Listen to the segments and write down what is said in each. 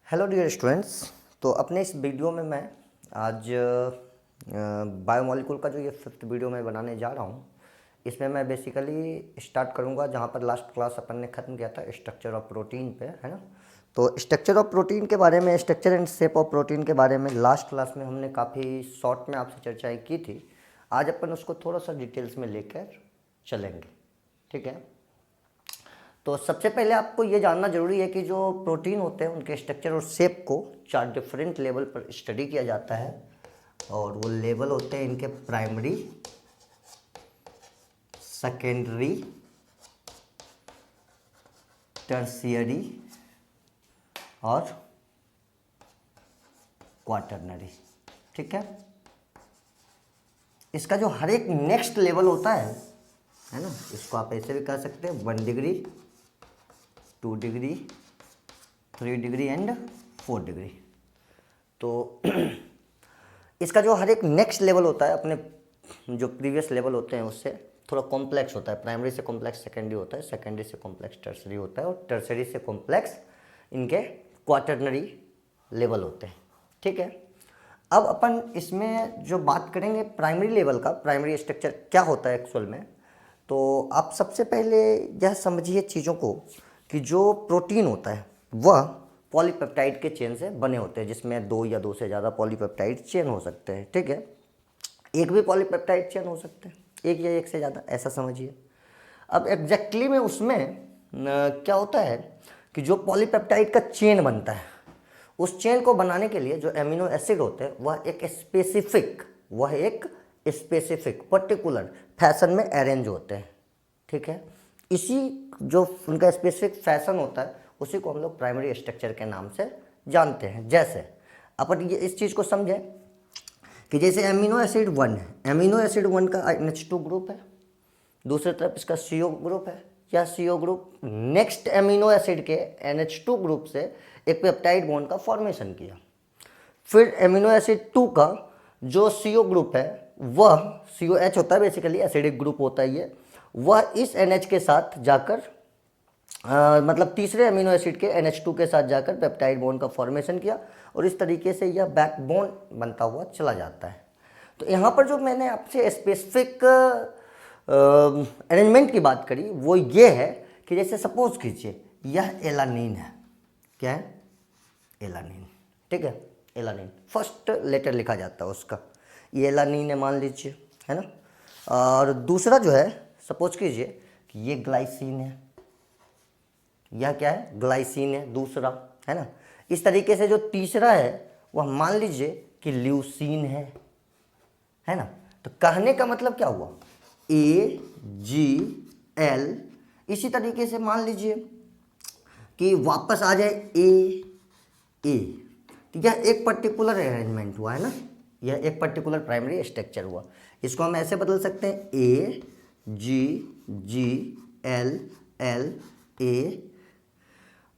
Hello dear students. तो अपने इस वीडियो में मैं आज बायोमोलिक्यूल का जो ये फिफ्थ वीडियो मैं बनाने जा रहा हूँ, इसमें मैं बेसिकली स्टार्ट करूँगा जहाँ पर लास्ट क्लास अपन ने ख़त्म किया था, स्ट्रक्चर ऑफ प्रोटीन पे, है ना। तो स्ट्रक्चर ऑफ प्रोटीन के बारे में, structure and shape of protein के बारे में लास्ट क्लास में हमने काफ़ी शॉर्ट में आपसे चर्चाएँ की थी। आज अपन उसको थोड़ा सा डिटेल्स में लेकर चलेंगे, ठीक है। तो सबसे पहले आपको ये जानना जरूरी है कि जो प्रोटीन होते हैं उनके स्ट्रक्चर और शेप को 4 डिफरेंट लेवल पर स्टडी किया जाता है, और वो लेवल होते हैं इनके प्राइमरी, सेकेंडरी, टर्शियरी और क्वाटरनरी, ठीक है। इसका जो हर एक नेक्स्ट लेवल होता है ना, इसको आप ऐसे भी कह सकते हैं 1 degree, 2 degree, 3 degree and 4 degree. तो इसका जो हर एक नेक्स्ट लेवल होता है अपने जो प्रीवियस लेवल होते हैं उससे थोड़ा कॉम्प्लेक्स होता है। प्राइमरी से कॉम्प्लेक्स सेकेंडरी होता है, सेकेंडरी से कॉम्प्लेक्स टर्सरी होता है, और टर्सरी से कॉम्प्लेक्स इनके क्वाटरनरी लेवल होते हैं, ठीक है। अब अपन इसमें जो बात करेंगे प्राइमरी लेवल का, प्राइमरी स्ट्रक्चर क्या होता है एक्चुअल में, तो आप सबसे पहले यह समझिए चीज़ों को कि जो प्रोटीन होता है वह पॉलीपेप्टाइड के चेन से बने होते हैं, जिसमें 2 या 2 से ज़्यादा पॉलीपेप्टाइड चेन हो सकते हैं, ठीक है। एक भी पॉलीपेप्टाइड चेन हो सकते हैं, एक या एक से ज़्यादा, ऐसा समझिए। अब एग्जैक्टली में उसमें क्या होता है कि जो पॉलीपेप्टाइड का चेन बनता है, उस चेन को बनाने के लिए जो एमिनो एसिड होते हैं वह एक स्पेसिफिक पर्टिकुलर फैशन में अरेंज होते हैं, ठीक है। इसी जो उनका स्पेसिफिक फैशन होता है उसी को हम लोग प्राइमरी स्ट्रक्चर के नाम से जानते हैं। जैसे अपन ये इस चीज़ को समझें कि जैसे एमिनो एसिड 1 है, एमिनो एसिड 1 का NH2 ग्रुप है, दूसरी तरफ इसका CO ग्रुप है, या CO group next amino acid के NH2 ग्रुप से एक पेप्टाइड बॉन्ड का फॉर्मेशन किया। फिर एमिनो एसिड 2 का जो CO ग्रुप है वह COH होता है, बेसिकली एसिडिक ग्रुप होता है ये, वह इस NH के साथ जाकर मतलब तीसरे अमीनो एसिड के NH2 के साथ जाकर पेप्टाइड बॉन्ड का फॉर्मेशन किया, और इस तरीके से यह बैकबोन बनता हुआ चला जाता है। तो यहाँ पर जो मैंने आपसे स्पेसिफिक अरेंजमेंट की बात करी वो ये है कि जैसे सपोज कीजिए यह एलानीन है, क्या है, एलानीन, ठीक है। एलानीन फर्स्ट लेटर लिखा जाता है उसका, ये एलानीन है मान लीजिए, है ना। और दूसरा जो है सपोज कीजिए कि ये ग्लाइसिन है, यह क्या है, ग्लाइसिन है दूसरा, है ना। इस तरीके से जो तीसरा है वह मान लीजिए कि ल्यूसीन है ना। तो कहने का मतलब क्या हुआ, AGL, इसी तरीके से मान लीजिए कि वापस आ जाए A। तो यह एक पर्टिकुलर अरेंजमेंट हुआ है ना, यह एक पर्टिकुलर प्राइमरी स्ट्रक्चर हुआ। इसको हम ऐसे बदल सकते हैं AGGLLA,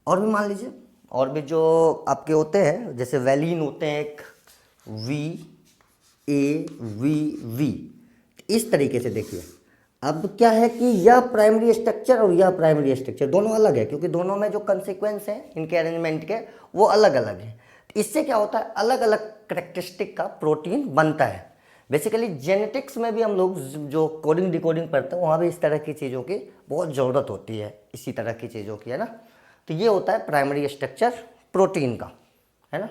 और भी मान लीजिए, और भी जो आपके होते हैं जैसे वैलिन होते हैं एक VAVV, इस तरीके से देखिए। अब क्या है कि यह प्राइमरी स्ट्रक्चर और यह प्राइमरी स्ट्रक्चर दोनों अलग है, क्योंकि दोनों में जो कंसिक्वेंस हैं इनके अरेंजमेंट के वो अलग अलग हैं। इससे क्या होता है, अलग अलग करेक्टरिस्टिक का प्रोटीन बनता है। बेसिकली जेनेटिक्स में भी हम लोग जो कोडिंग डिकोडिंग पढ़ते हैं वहाँ भी इस तरह की चीज़ों की बहुत ज़रूरत होती है, इसी तरह की चीज़ों की, है ना। तो ये होता है प्राइमरी स्ट्रक्चर प्रोटीन का, है ना।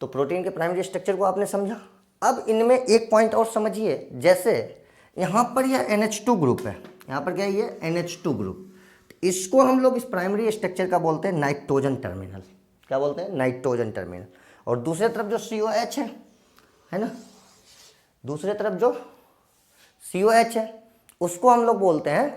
तो प्रोटीन के प्राइमरी स्ट्रक्चर को आपने समझा। अब इनमें एक पॉइंट और समझिए, जैसे यहाँ पर यह NH2 ग्रुप है, यहाँ पर क्या है ये NH2 ग्रुप, इसको हम लोग इस प्राइमरी स्ट्रक्चर का बोलते हैं नाइट्रोजन टर्मिनल। क्या बोलते हैं, नाइट्रोजन टर्मिनल। और दूसरी तरफ जो COH है ना, दूसरी तरफ जो COH है उसको हम लोग बोलते हैं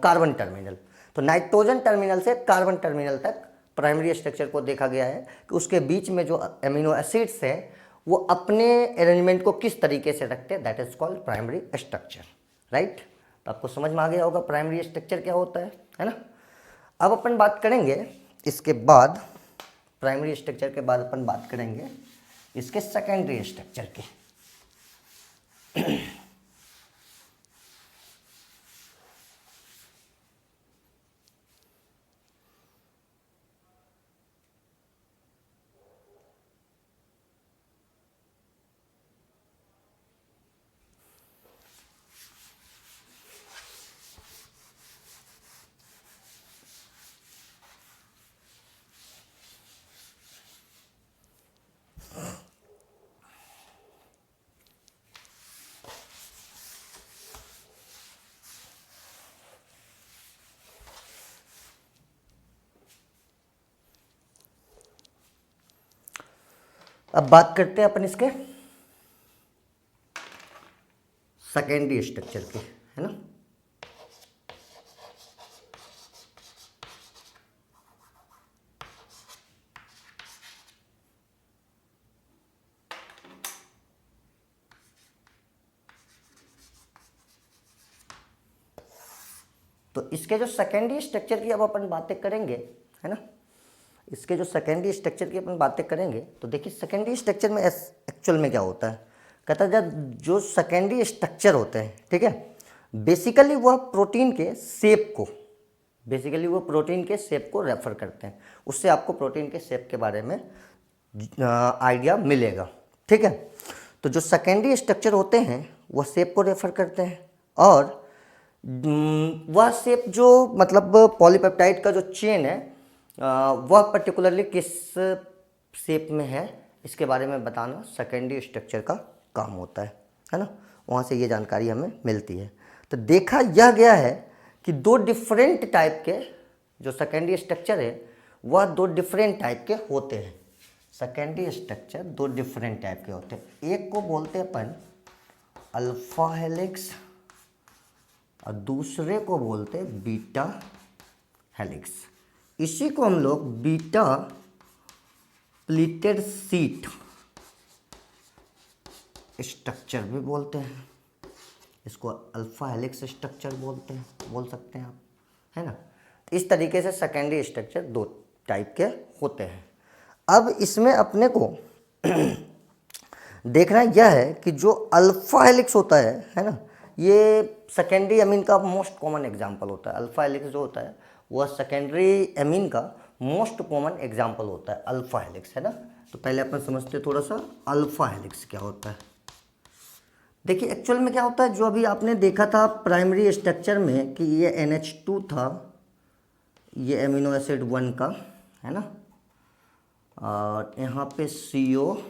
कार्बन टर्मिनल। तो नाइट्रोजन टर्मिनल से कार्बन टर्मिनल तक प्राइमरी स्ट्रक्चर को देखा गया है कि उसके बीच में जो एमिनो एसिड्स हैं वो अपने अरेंजमेंट को किस तरीके से रखते हैं, that is called primary structure, right. तो आपको समझ में आ गया होगा प्राइमरी स्ट्रक्चर क्या होता है ना। अब अपन बात करेंगे इसके बाद, प्राइमरी स्ट्रक्चर के बाद अपन बात करेंगे इसके सेकेंडरी स्ट्रक्चर की। अब बात करते हैं अपन इसके सेकेंडरी स्ट्रक्चर के, है ना। तो इसके जो सेकेंडरी स्ट्रक्चर की अब अपन बातें करेंगे, है ना, इसके जो सेकेंडरी स्ट्रक्चर की अपन बातें करेंगे तो देखिए सेकेंडरी स्ट्रक्चर में एक्चुअल में क्या होता है, कहता है जब जो सेकेंडरी स्ट्रक्चर होते हैं, ठीक है, बेसिकली वह प्रोटीन के शेप को, बेसिकली वो प्रोटीन के शेप को रेफर करते हैं। उससे आपको प्रोटीन के शेप के बारे में आइडिया मिलेगा, ठीक है। तो जो सेकेंडरी स्ट्रक्चर होते हैं वह शेप को रेफर करते हैं, और वह शेप जो मतलब पॉलीपेप्टाइड का जो चेन है वह पर्टिकुलरली किस शेप में है इसके बारे में बताना सेकेंडरी स्ट्रक्चर का काम होता है ना। वहाँ से ये जानकारी हमें मिलती है। तो देखा यह गया है कि दो डिफरेंट टाइप के जो सेकेंडरी स्ट्रक्चर है वह दो डिफरेंट टाइप के होते हैं। सेकेंडरी स्ट्रक्चर दो डिफरेंट टाइप के होते हैं। एक को बोलते हैं अपन अल्फा हेलिक्स और दूसरे को बोलते हैं बीटा हेलिक्स। इसी को हम लोग बीटा प्लीटेड शीट स्ट्रक्चर भी बोलते हैं। इसको अल्फा हेलिक्स स्ट्रक्चर बोलते हैं, बोल सकते हैं आप, है ना। इस तरीके से सेकेंडरी स्ट्रक्चर दो टाइप के होते हैं। अब इसमें अपने को देखना यह है कि जो अल्फा हेलिक्स होता है ना, ये सेकेंडरी एमीन का मोस्ट कॉमन एग्जाम्पल होता है। अल्फा हेलिक्स जो होता है वह सेकेंडरी एमीन का मोस्ट कॉमन एग्जाम्पल होता है, अल्फा हेलिक्स, है ना। तो पहले अपन समझते हैं थोड़ा सा अल्फा हेलिक्स क्या होता है। देखिए एक्चुअल में क्या होता है, जो अभी आपने देखा था प्राइमरी स्ट्रक्चर में कि ये NH2 था, ये एमिनो एसिड 1 का, है ना, और यहाँ पे CONH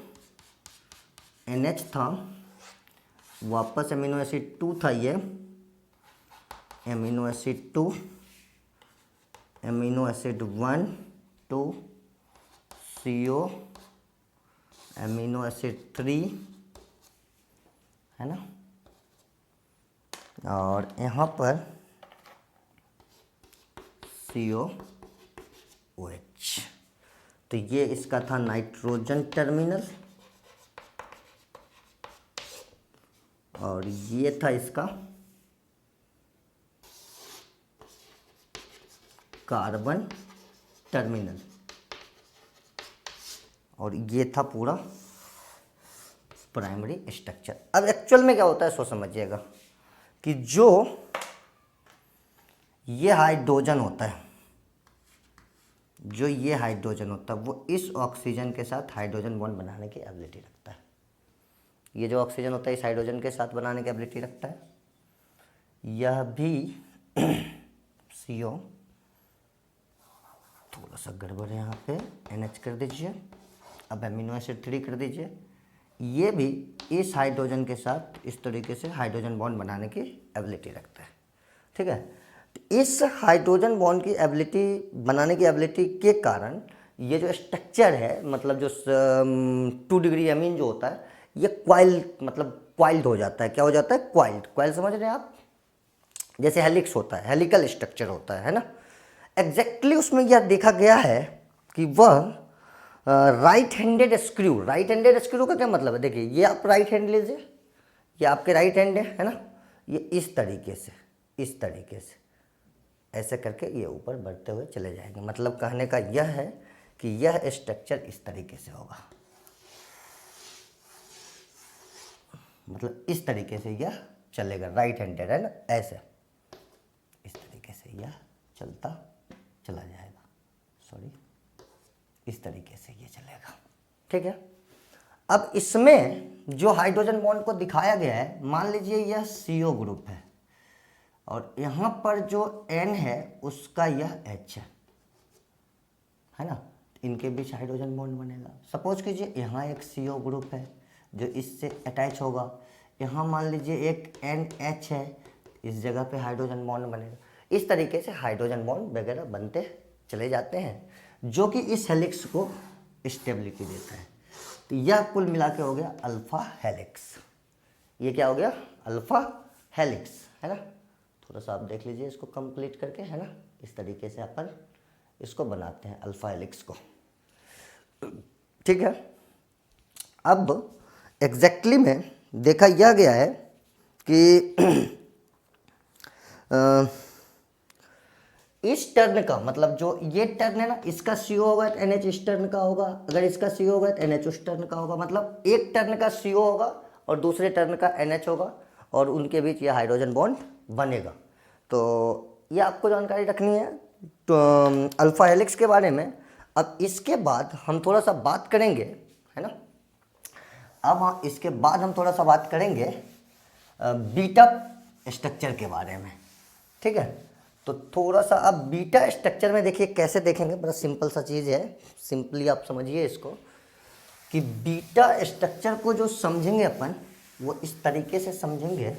था, वापस एमिनो एसिड 2 था, ये amino acid 2, amino acid 1 2 CO, amino acid 3, है ना, और यहाँ पर COOH। तो ये इसका था नाइट्रोजन टर्मिनल, और ये था इसका कार्बन टर्मिनल, और ये था पूरा प्राइमरी स्ट्रक्चर। अब एक्चुअल में क्या होता है सो समझिएगा कि जो ये हाइड्रोजन होता है, जो ये हाइड्रोजन होता है वो इस ऑक्सीजन के साथ हाइड्रोजन बॉन्ड बनाने की एबिलिटी रखता है। ये जो ऑक्सीजन होता है इस हाइड्रोजन के साथ बनाने की एबिलिटी रखता है। यह भी CO, थोड़ा सा गड़बड़ है यहाँ पे, NH कर दीजिए, अब एमिनो एसिड 3 कर दीजिए। ये भी इस हाइड्रोजन के साथ इस तरीके से हाइड्रोजन बॉन्ड बनाने की एबिलिटी रखता है, ठीक है। तो इस हाइड्रोजन बॉन्ड की एबिलिटी बनाने की एबिलिटी के कारण ये जो स्ट्रक्चर है, मतलब जो 2 डिग्री एमीन जो होता है ये क्वाइल्ड हो जाता है। क्या हो जाता है? क्वाइल्ड समझ रहे हैं आप? जैसे हेलिक्स होता है, हेलिकल स्ट्रक्चर होता है ना। एग्जैक्टली उसमें यह देखा गया है कि वह राइट हैंडेड स्क्रू का क्या मतलब है? देखिए ये आप राइट हैंड लीजिए, ये आपके राइट हैंड है ना, ये इस तरीके से ऐसे करके ये ऊपर बढ़ते हुए चले जाएंगे। मतलब कहने का यह है कि यह स्ट्रक्चर इस तरीके से होगा, मतलब इस तरीके से यह चलेगा, राइट हैंडेड है ना, ऐसे इस तरीके से यह चलता चला जाएगा, इस तरीके से ये चलेगा, ठीक है। अब इसमें जो हाइड्रोजन बॉन्ड को दिखाया गया है, मान लीजिए यह CO ग्रुप है और यहाँ पर जो N है उसका यह H है ना, इनके बीच हाइड्रोजन बॉन्ड बनेगा। सपोज कीजिए यहाँ एक CO ग्रुप है जो इससे अटैच होगा, यहाँ मान लीजिए एक NH है, इस जगह पे हाइड्रोजन बॉन्ड बनेगा। इस तरीके से हाइड्रोजन बॉन्ड वगैरह बनते चले जाते हैं, जो कि इस हेलिक्स को स्टेबिलिटी देता है। तो यह कुल मिला के हो गया अल्फा हेलिक्स। ये क्या हो गया? अल्फा हेलिक्स, है ना। थोड़ा सा आप देख लीजिए इसको कंप्लीट करके, है ना। इस तरीके से अपन इसको बनाते हैं अल्फा हेलिक्स को, ठीक है। अब एग्जैक्टली में देखा यह गया है कि इस टर्न का मतलब जो ये टर्न है ना, इसका CO होगा तो NH इस टर्न का होगा, अगर इसका CO होगा तो NH उस टर्न का होगा। मतलब एक टर्न का CO होगा और दूसरे टर्न का NH होगा और उनके बीच ये हाइड्रोजन बॉन्ड बनेगा। तो ये आपको जानकारी रखनी है तो अल्फा हेलिक्स के बारे में। अब इसके बाद हम थोड़ा सा बात करेंगे, है ना। अब इसके बाद हम थोड़ा सा बात करेंगे बीटा स्ट्रक्चर के बारे में, ठीक है। तो थोड़ा सा अब बीटा स्ट्रक्चर में देखिए कैसे देखेंगे, बड़ा सिंपल सा चीज़ है। सिंपली आप समझिए इसको कि बीटा स्ट्रक्चर को जो समझेंगे अपन वो इस तरीके से समझेंगे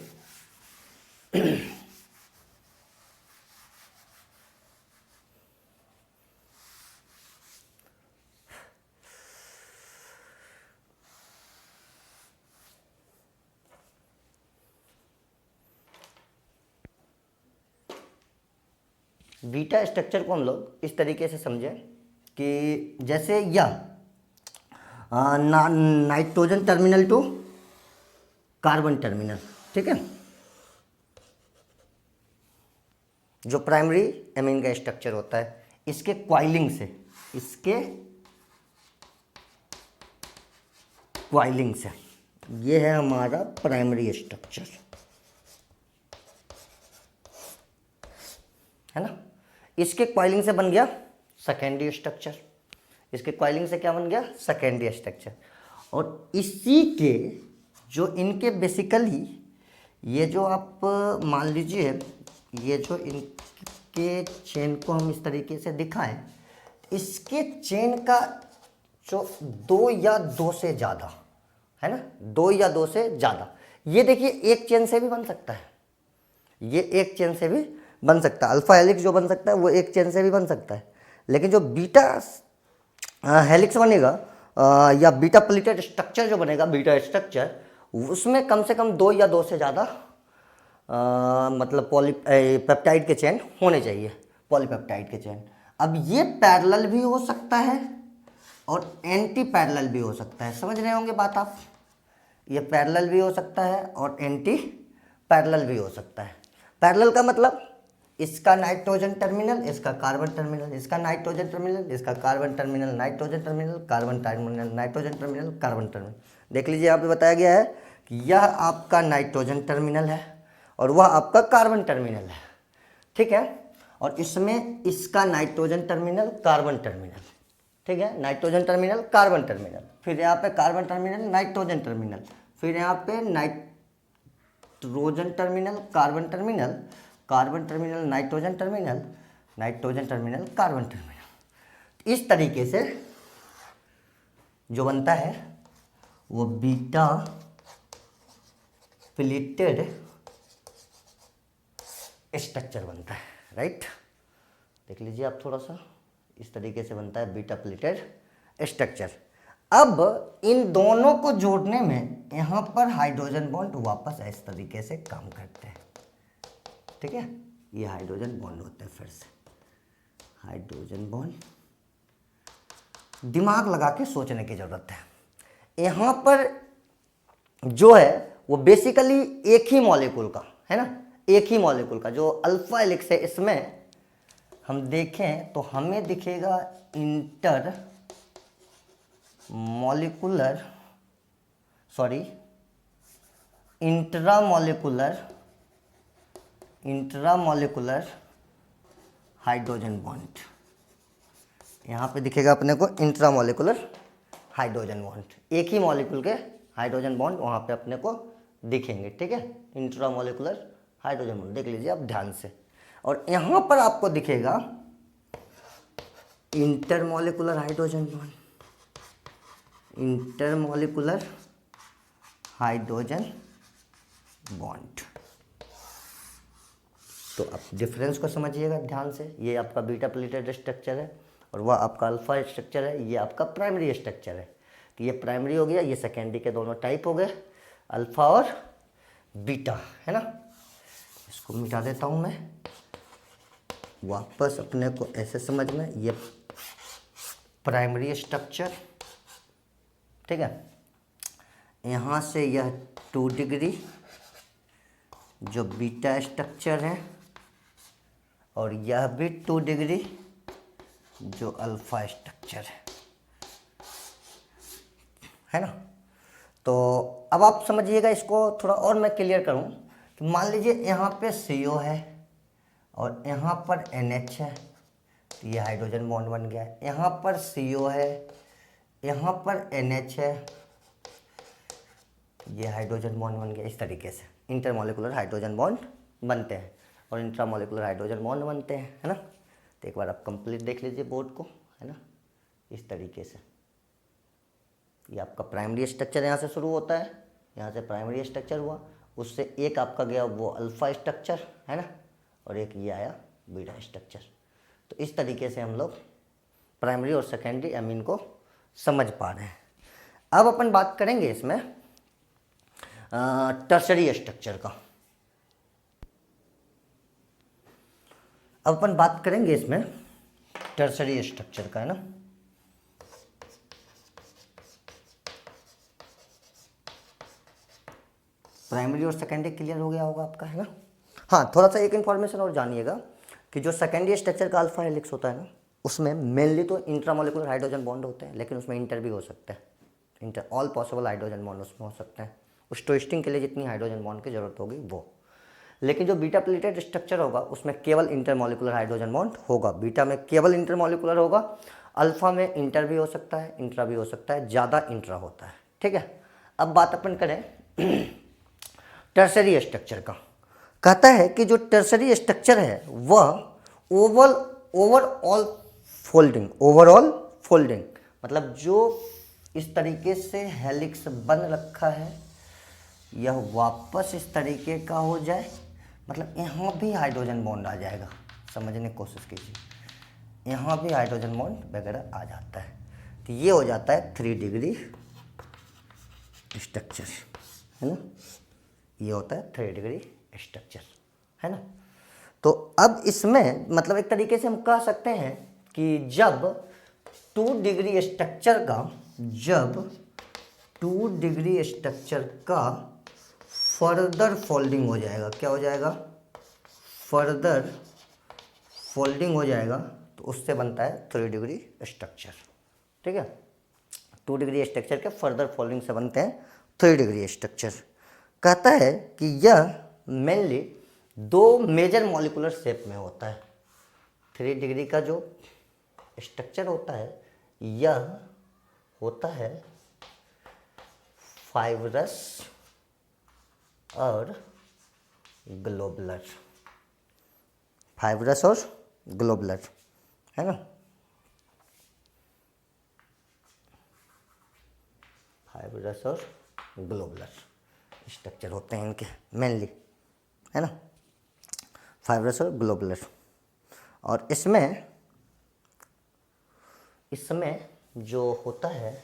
बीटा स्ट्रक्चर को हम लोग इस तरीके से समझें कि जैसे यह nitrogen terminal to carbon terminal, ठीक है। जो प्राइमरी एमीन का स्ट्रक्चर होता है, इसके क्वाइलिंग से ये है हमारा प्राइमरी स्ट्रक्चर, है ना। इसके क्वाइलिंग से बन गया सेकेंडरी स्ट्रक्चर, इसके क्वाइलिंग से क्या बन गया? Secondary structure. और इसी के जो इनके बेसिकली ये जो आप मान लीजिए ये जो इनके चेन को हम इस तरीके से दिखाएं, इसके चेन का जो 2 या 2 से ज़्यादा, है ना, 2 या 2 से ज़्यादा, ये देखिए एक चेन से भी बन सकता है, ये एक चेन से भी बन सकता है। अल्फा हेलिक्स जो बन सकता है वो एक चेन से भी बन सकता है, लेकिन जो बीटा हेलिक्स बनेगा या बीटा प्लेटेड स्ट्रक्चर जो बनेगा, बीटा स्ट्रक्चर, उसमें कम से कम 2 या 2 से ज़्यादा मतलब पेप्टाइड के चेन होने चाहिए, पॉलीपेप्टाइड के चेन। अब ये पैरेलल भी हो सकता है और एंटी पैरेलल भी हो सकता है, समझ रहे होंगे बात आप। ये पैरेलल भी हो सकता है और एंटी पैरेलल भी हो सकता है। पैरेलल का मतलब इसका नाइट्रोजन टर्मिनल, इसका कार्बन टर्मिनल, इसका नाइट्रोजन टर्मिनल, इसका carbon terminal, nitrogen terminal, carbon terminal, nitrogen terminal, carbon terminal. देख लीजिए यहाँ पे बताया गया है कि यह आपका नाइट्रोजन टर्मिनल है और वह आपका कार्बन टर्मिनल है, ठीक है। और इसमें इसका नाइट्रोजन टर्मिनल, कार्बन टर्मिनल, ठीक है, नाइट्रोजन टर्मिनल, कार्बन टर्मिनल, फिर यहाँ पे कार्बन टर्मिनल, नाइट्रोजन टर्मिनल, फिर यहाँ पे nitrogen terminal, carbon terminal, carbon terminal, nitrogen terminal, nitrogen terminal, carbon terminal. इस तरीके से जो बनता है वो बीटा प्लेटेड स्ट्रक्चर बनता है, राइट। देख लीजिए आप थोड़ा सा, इस तरीके से बनता है बीटा प्लेटेड स्ट्रक्चर। अब इन दोनों को जोड़ने में यहाँ पर हाइड्रोजन बॉन्ड वापस इस तरीके से काम करते हैं, ठीक है। ये हाइड्रोजन बॉन्ड होते हैं, फिर से हाइड्रोजन बॉन्ड। दिमाग लगा के सोचने की जरूरत है। यहाँ पर जो है वो बेसिकली एक ही मॉलिक्यूल का है ना, एक ही मॉलिक्यूल का जो अल्फा हेलिक्स है, इसमें हम देखें तो हमें दिखेगा inter molecular, sorry intramolecular hydrogen bond. यहाँ पे दिखेगा अपने को इंट्रामॉलिक्यूलर हाइड्रोजन बॉन्ड, एक ही मॉलिक्यूल के हाइड्रोजन बॉन्ड वहाँ पे अपने को दिखेंगे, ठीक है। इंट्रामॉलिक्यूलर हाइड्रोजन बॉन्ड देख लीजिए आप ध्यान से। और यहाँ पर आपको दिखेगा intermolecular hydrogen bond, intermolecular hydrogen bond. तो आप डिफरेंस को समझिएगा ध्यान से। ये आपका बीटा प्लेटेड स्ट्रक्चर है और वह आपका अल्फा स्ट्रक्चर है, ये आपका प्राइमरी स्ट्रक्चर है। तो ये प्राइमरी हो गया, ये सेकेंडरी के दोनों टाइप हो गए, अल्फा और बीटा, है ना। इसको मिटा देता हूँ मैं, वापस अपने को ऐसे समझ में, ये प्राइमरी स्ट्रक्चर, ठीक है। यहाँ से यह 2 डिग्री जो बीटा स्ट्रक्चर है, और यह भी 2 डिग्री जो अल्फा स्ट्रक्चर है ना। तो अब आप समझिएगा इसको थोड़ा और मैं क्लियर करूँ कि मान लीजिए यहाँ पे CO है और यहाँ पर NH है, तो ये हाइड्रोजन बॉन्ड बन गया है। यहाँ पर CO है, यहाँ पर NH है, ये हाइड्रोजन बॉन्ड बन गया। इस तरीके से इंटरमॉलिकुलर हाइड्रोजन बॉन्ड बनते हैं और इंट्रामॉलिकुलर हाइड्रोजन बॉन्ड बनते हैं, है ना। तो एक बार आप कंप्लीट देख लीजिए बोर्ड को, है ना। इस तरीके से ये आपका प्राइमरी स्ट्रक्चर यहाँ से शुरू होता है, यहाँ से प्राइमरी स्ट्रक्चर हुआ, उससे एक आपका गया वो अल्फा स्ट्रक्चर, है ना, और एक ये आया बीटा स्ट्रक्चर। तो इस तरीके से हम लोग प्राइमरी और सेकेंडरी अमीन को समझ पा रहे हैं। अब अपन बात करेंगे इसमें टर्शरी स्ट्रक्चर का। अब अपन बात करेंगे इसमें टर्शरी स्ट्रक्चर का, है ना। प्राइमरी और सेकेंडरी क्लियर हो गया होगा आपका, है ना। हाँ, थोड़ा सा एक इन्फॉर्मेशन और जानिएगा कि जो सेकेंडरी स्ट्रक्चर का अल्फा हेलिक्स होता है ना, उसमें मेनली तो इंट्रामोलिकुलर हाइड्रोजन बॉन्ड होते हैं, लेकिन उसमें इंटर भी हो सकता है। Inter all possible hydrogen bond उसमें हो सकते हैं, उस ट्विस्टिंग के लिए जितनी हाइड्रोजन बॉन्ड की जरूरत होगी वो। लेकिन जो बीटा प्लेटेड स्ट्रक्चर होगा उसमें केवल इंटरमॉलिकुलर हाइड्रोजन बॉन्ड होगा। बीटा में केवल इंटरमॉलिकुलर होगा, अल्फा में इंटर भी हो सकता है, इंट्रा भी हो सकता है, ज़्यादा इंट्रा होता है, ठीक है। अब बात अपन करें टर्शरी स्ट्रक्चर का। कहता है कि जो टर्शरी स्ट्रक्चर है वह ओवरऑल फोल्डिंग, मतलब जो इस तरीके से हेलिक्स बन रखा है यह वापस इस तरीके का हो जाए, मतलब यहाँ भी हाइड्रोजन बॉन्ड आ जाएगा। समझने की कोशिश कीजिए, यहाँ भी हाइड्रोजन बॉन्ड वगैरह आ जाता है, तो ये हो जाता है 3 डिग्री स्ट्रक्चर, है ना। ये होता है 3 डिग्री स्ट्रक्चर, है ना। तो अब इसमें मतलब एक तरीके से हम कह सकते हैं कि जब 2 डिग्री स्ट्रक्चर का फर्दर फोल्डिंग हो जाएगा, क्या हो जाएगा, फर्दर फोल्डिंग हो जाएगा, तो उससे बनता है 3 डिग्री स्ट्रक्चर, ठीक है। 2 डिग्री स्ट्रक्चर के फर्दर फोल्डिंग से बनते हैं 3 डिग्री स्ट्रक्चर। कहता है कि यह मेनली 2 मेजर मॉलिकुलर शेप में होता है। 3 डिग्री का जो स्ट्रक्चर होता है यह होता है फाइब्रस और ग्लोबुलर, फाइब्रस और ग्लोबुलर, है ना। फाइब्रस और ग्लोबुलर स्ट्रक्चर होते हैं इनके मेनली, है ना, फाइब्रस और ग्लोबुलर। और इसमें जो होता है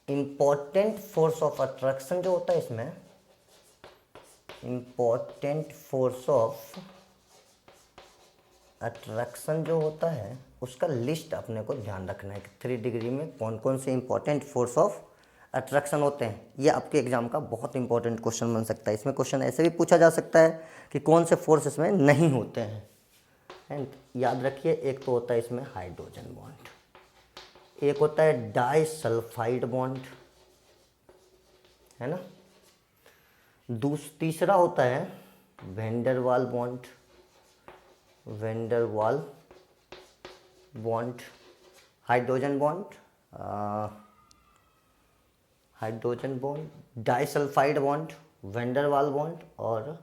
इम्पोर्टेंट फोर्स ऑफ अट्रैक्शन जो होता है, इसमें इम्पोर्टेंट फोर्स ऑफ अट्रैक्शन जो होता है उसका लिस्ट अपने को ध्यान रखना है कि 3 डिग्री में कौन कौन से इंपॉर्टेंट फोर्स ऑफ अट्रैक्शन होते हैं। ये आपके एग्जाम का बहुत इंपॉर्टेंट क्वेश्चन बन सकता है। इसमें क्वेश्चन ऐसे भी पूछा जा सकता है कि कौन से फोर्स इसमें नहीं होते हैं, एंड याद रखिए एक तो होता है इसमें हाइड्रोजन बॉन्ड, एक होता है डाइसल्फाइड बॉन्ड, है ना, तीसरा होता है van der Waals bond, hydrogen bond, disulphide bond, van der Waals bond और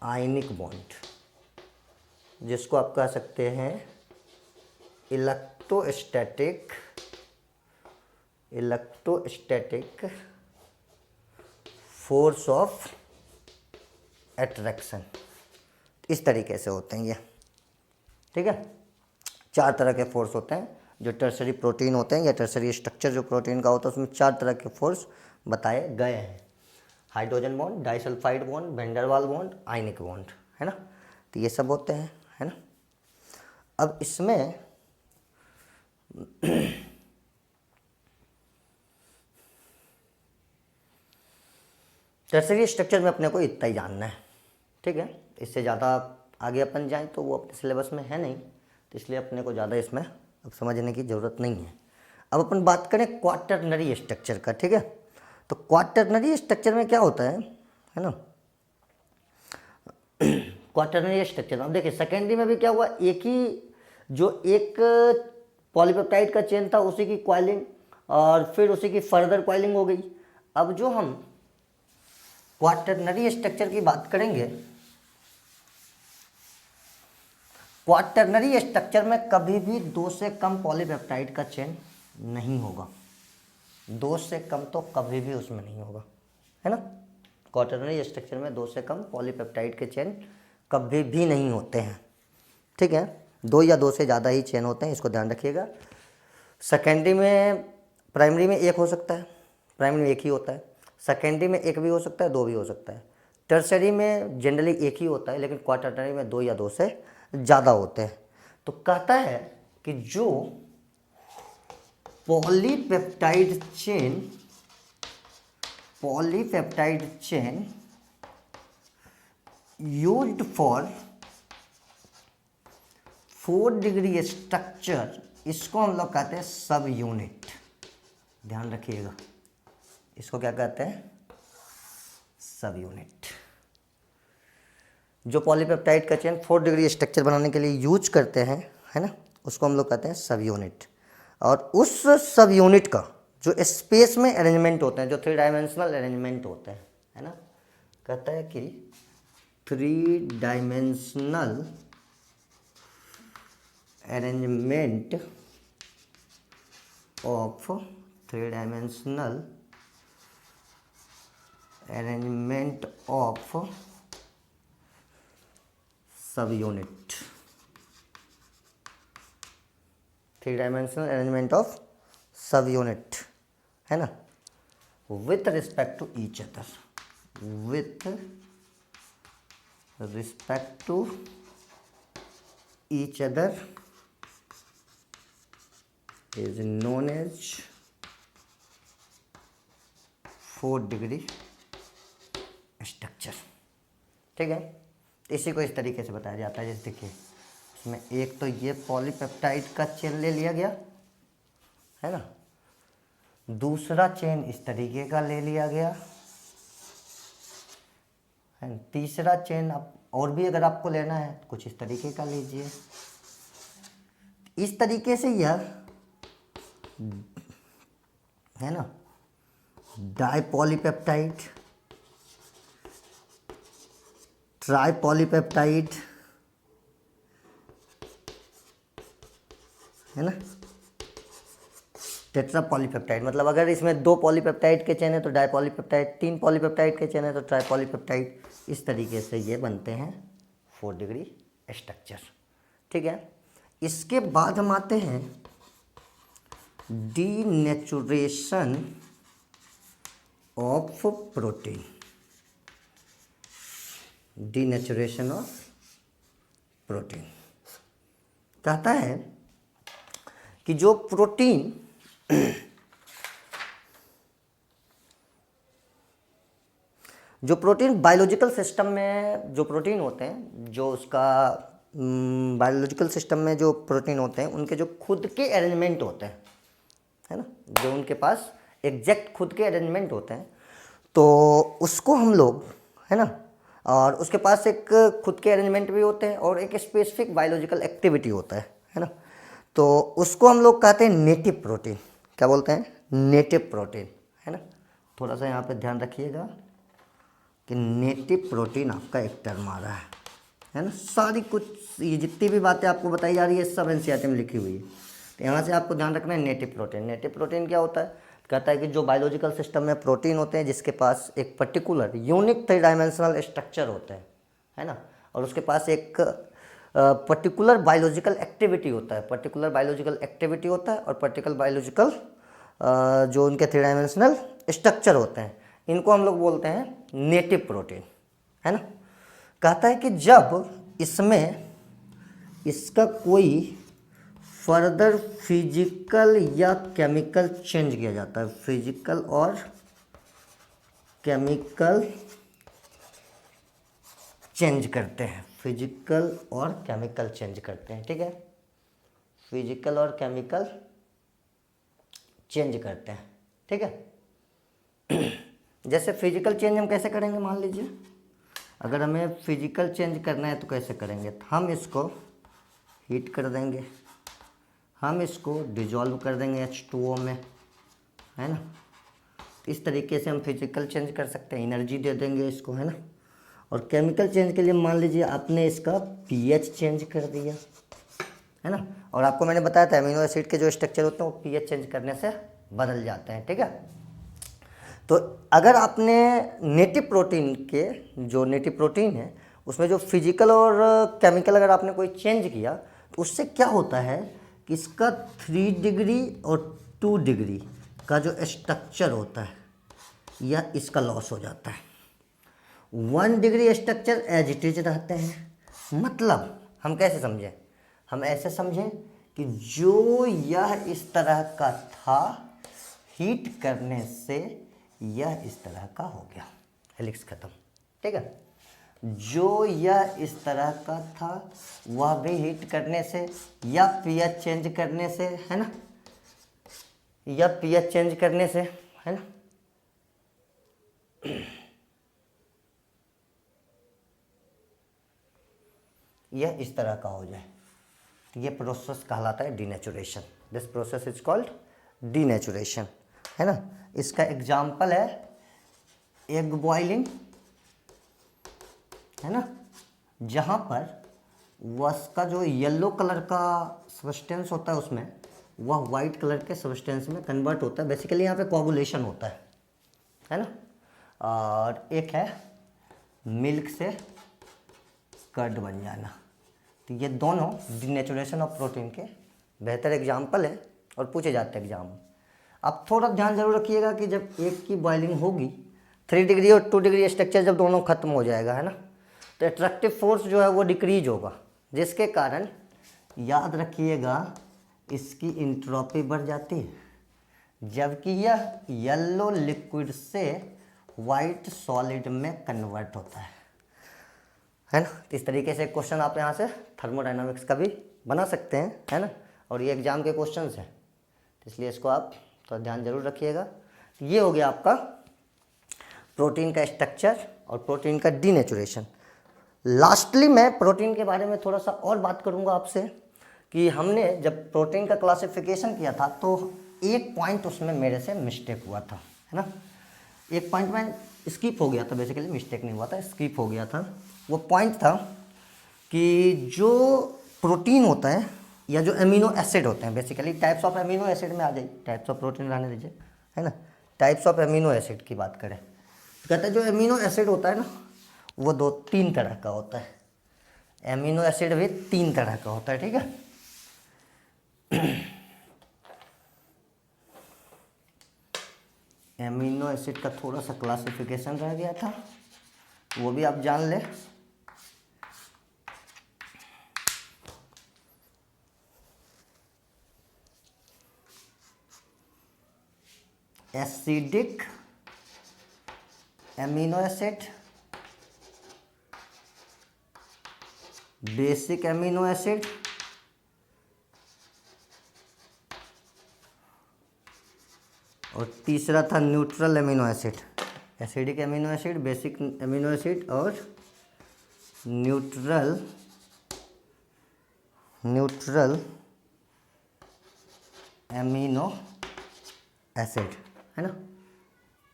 आयनिक बॉन्ड, जिसको आप कह सकते हैं इलेक्ट्रोस्टैटिक फोर्स ऑफ अट्रैक्शन। इस तरीके से होते हैं ये, ठीक है। 4 तरह के फोर्स होते हैं जो टर्सरी प्रोटीन होते हैं या टर्सरी स्ट्रक्चर जो प्रोटीन का होता है उसमें 4 तरह के फोर्स बताए गए हैं। Hydrogen bond, disulphide bond, van der Waal bond, ionic bond, है ना। तो ये सब होते हैं, है ना। अब इसमें टर्सरी स्ट्रक्चर में अपने को इतना ही जानना है, ठीक है। इससे ज़्यादा आगे अपन जाएं तो वो अपने सिलेबस में है नहीं, तो इसलिए अपने को ज़्यादा इसमें अब समझने की ज़रूरत नहीं है। अब अपन बात करें क्वाटरनरी स्ट्रक्चर का, ठीक है। तो क्वाटरनरी स्ट्रक्चर में क्या होता है ना। क्वाटरनरी स्ट्रक्चर अब देखिए सेकेंडरी में भी क्या हुआ, एक पॉलीपेप्टाइड का चेन था उसी की कॉइलिंग और फिर उसी की फर्दर कॉइलिंग हो गई। अब जो हम क्वाटरनरी स्ट्रक्चर की बात करेंगे, क्वाटरनरी स्ट्रक्चर में कभी भी 2 से कम पॉलीपेप्टाइड का चेन नहीं होगा। 2 से कम तो कभी भी उसमें नहीं होगा, है ना। क्वाटरनरी स्ट्रक्चर में 2 से कम पॉलीपेप्टाइड के चेन कभी भी नहीं होते हैं, ठीक है। 2 या 2 से ज़्यादा ही चेन होते हैं, इसको ध्यान रखिएगा। सेकेंडरी में, प्राइमरी में 1 हो सकता है, प्राइमरी में 1 ही होता है। सेकेंडरी में 1 भी हो सकता है, 2 भी हो सकता है। टर्सरी में जनरली 1 ही होता है, लेकिन क्वाटरनरी में 2 या 2 से ज़्यादा होते हैं। तो कहता है कि जो polypeptide chain used for 4 degree structure, इसको हम लोग कहते हैं सब यूनिट। ध्यान रखिएगा, इसको क्या कहते हैं, सब यूनिट। जो पॉलीपेप्टाइड का चेन 4 डिग्री स्ट्रक्चर बनाने के लिए यूज करते हैं, है ना, उसको हम लोग कहते हैं सब यूनिट। और उस सब यूनिट का जो स्पेस में अरेंजमेंट होते हैं, जो 3 डायमेंशनल अरेंजमेंट होते हैं, है ना, कहता है कि 3 dimensional arrangement of 3 dimensional arrangement of subunit, 3 dimensional arrangement of subunit, है ना, with respect to each other, with respect to each other is known as 4 degree structure, ठीक है। इसी को इस तरीके से बताया जाता है, जैसे देखिए इसमें एक तो ये पॉलीपेप्टाइड का चेन ले लिया गया, है ना, दूसरा चेन इस तरीके का ले लिया गया, है, तीसरा चेन आप और भी अगर आपको लेना है तो कुछ इस तरीके का लीजिए। इस तरीके से यह, है ना, डाइपॉलीपेप्टाइड, ट्राइपॉलीपेप्टाइड, है ना, टेट्रापॉलीपेप्टाइड। मतलब अगर इसमें 2 पॉलीपेप्टाइड के चेन है तो डाइपॉलीपेप्टाइड, 3 पॉलीपेप्टाइड के चेन है तो ट्राइपॉलीपेप्टाइड। इस तरीके से ये बनते हैं 4 डिग्री स्ट्रक्चर, ठीक है। इसके बाद हम आते हैं denaturation of protein, denaturation of protein. कहता है कि जो प्रोटीन बायोलॉजिकल सिस्टम में जो प्रोटीन होते हैं, जो उसका बायोलॉजिकल सिस्टम में जो प्रोटीन होते हैं उनके जो खुद के अरेंजमेंट होते हैं, है ना, जो उनके पास एग्जैक्ट खुद के अरेंजमेंट होते हैं, तो उसको हम लोग, है ना, और उसके पास एक खुद के अरेंजमेंट भी होते हैं और एक स्पेसिफिक बायोलॉजिकल एक्टिविटी होता है ना, तो उसको हम लोग कहते हैं नेटिव प्रोटीन। क्या बोलते हैं, नेटिव प्रोटीन, है ना। थोड़ा सा यहाँ पे ध्यान रखिएगा कि नेटिव प्रोटीन आपका एक टर्म आ रहा है ना। सारी कुछ ये जितनी भी बातें आपको बताई जा रही है सब एनसीईआरटी में लिखी हुई है, तो यहाँ से आपको ध्यान रखना है नेटिव प्रोटीन। नेटिव प्रोटीन क्या होता है, कहता है कि जो बायोलॉजिकल सिस्टम में प्रोटीन होते हैं जिसके पास एक पर्टिकुलर यूनिक 3 डायमेंशनल स्ट्रक्चर होते हैं, है ना, और उसके पास एक पर्टिकुलर बायोलॉजिकल एक्टिविटी होता है, पर्टिकुलर बायोलॉजिकल एक्टिविटी होता है और पर्टिकुलर बायोलॉजिकल जो उनके थ्री डायमेंशनल स्ट्रक्चर होते हैं, इनको हम लोग बोलते हैं नेटिव प्रोटीन, है ना। कहता है कि जब इसमें इसका कोई फर्दर फिजिकल या केमिकल चेंज किया जाता है, फिजिकल और केमिकल चेंज करते हैं, फिजिकल और केमिकल चेंज करते हैं, ठीक है, फिजिकल और केमिकल चेंज करते हैं, ठीक है। जैसे फिजिकल चेंज हम कैसे करेंगे, मान लीजिए अगर हमें फिजिकल चेंज करना है तो कैसे करेंगे, हम इसको हीट कर देंगे, हम इसको डिजॉल्व कर देंगे H2O में, है ना। इस तरीके से हम फिजिकल चेंज कर सकते हैं, एनर्जी दे देंगे इसको, है ना। और केमिकल चेंज के लिए मान लीजिए आपने इसका पीएच चेंज कर दिया, है ना। और आपको मैंने बताया था अमीनो एसिड के जो स्ट्रक्चर होते हैं वो पीएच चेंज करने से बदल जाते हैं, ठीक है। तो अगर आपने नेटिव प्रोटीन के जो नेटिव प्रोटीन है उसमें जो फिजिकल और केमिकल अगर आपने कोई चेंज किया तो उससे क्या होता है कि इसका 3 डिग्री और 2 डिग्री का जो स्ट्रक्चर होता है या इसका लॉस हो जाता है, 1 degree structure as it is रहते हैं। मतलब हम कैसे समझें, हम ऐसे समझें कि जो यह इस तरह का था, हीट करने से यह इस तरह का हो गया, हेलिक्स खत्म, ठीक है। जो यह इस तरह का था वह भी हीट करने से या पीएच चेंज करने से, है ना, या पीएच चेंज करने से, है ना, यह इस तरह का हो जाए, तो ये प्रोसेस कहलाता है denaturation. This process is called denaturation, है ना। इसका एग्जाम्पल है एग बॉइलिंग, है ना, जहाँ पर उसका जो येलो कलर का सब्सटेंस होता है उसमें वह वाइट कलर के सब्सटेंस में कन्वर्ट होता है। बेसिकली यहाँ पे कोगुलेशन होता है ना। और एक है मिल्क से कर्ड बन जाना। तो ये दोनों डीनेचुरेशन ऑफ प्रोटीन के बेहतर एग्जाम्पल है और पूछे जाते हैं एग्जाम में। अब थोड़ा ध्यान जरूर रखिएगा कि जब एक की बॉइलिंग होगी 3 डिग्री और 2 डिग्री स्ट्रक्चर जब दोनों खत्म हो जाएगा, है ना, तो एट्रैक्टिव फोर्स जो है वो डिक्रीज होगा, जिसके कारण याद रखिएगा इसकी इंट्रोपी बढ़ जाती है, जबकि यह येलो लिक्विड से वाइट सॉलिड में कन्वर्ट होता है ना। तो इस तरीके से क्वेश्चन आप यहाँ से थर्मोडायनामिक्स का भी बना सकते हैं, है ना, और ये एग्जाम के क्वेश्चंस हैं, तो इसलिए इसको आप थोड़ा ध्यान जरूर रखिएगा। तो ये हो गया आपका प्रोटीन का स्ट्रक्चर और प्रोटीन का डीनेचुरेशन। लास्टली मैं प्रोटीन के बारे में थोड़ा सा और बात करूंगा आपसे कि हमने जब प्रोटीन का क्लासिफिकेशन किया था तो एक पॉइंट उसमें मेरे से मिस्टेक हुआ था, है ना। एक पॉइंट में स्किप हो गया था, बेसिकली मिस्टेक नहीं हुआ था, स्किप हो गया था। वो पॉइंट था कि जो प्रोटीन होता है या जो अमीनो एसिड होते हैं, basically types of amino acid में आ जाइए, टाइप्स ऑफ प्रोटीन रहने दीजिए, है ना। टाइप्स ऑफ अमीनो एसिड की बात करें तो कहते हैं जो अमीनो एसिड होता है ना वो 3 तरह का होता है। अमीनो एसिड भी 3 तरह का होता है, ठीक है। अमीनो एसिड का थोड़ा सा क्लासिफिकेशन रह गया था, वो भी आप जान लें। Acidic amino acid, basic amino acid, और तीसरा था neutral amino acid. Acidic amino acid, basic amino acid और न्यूट्रल अमीनो एसिड, है ना।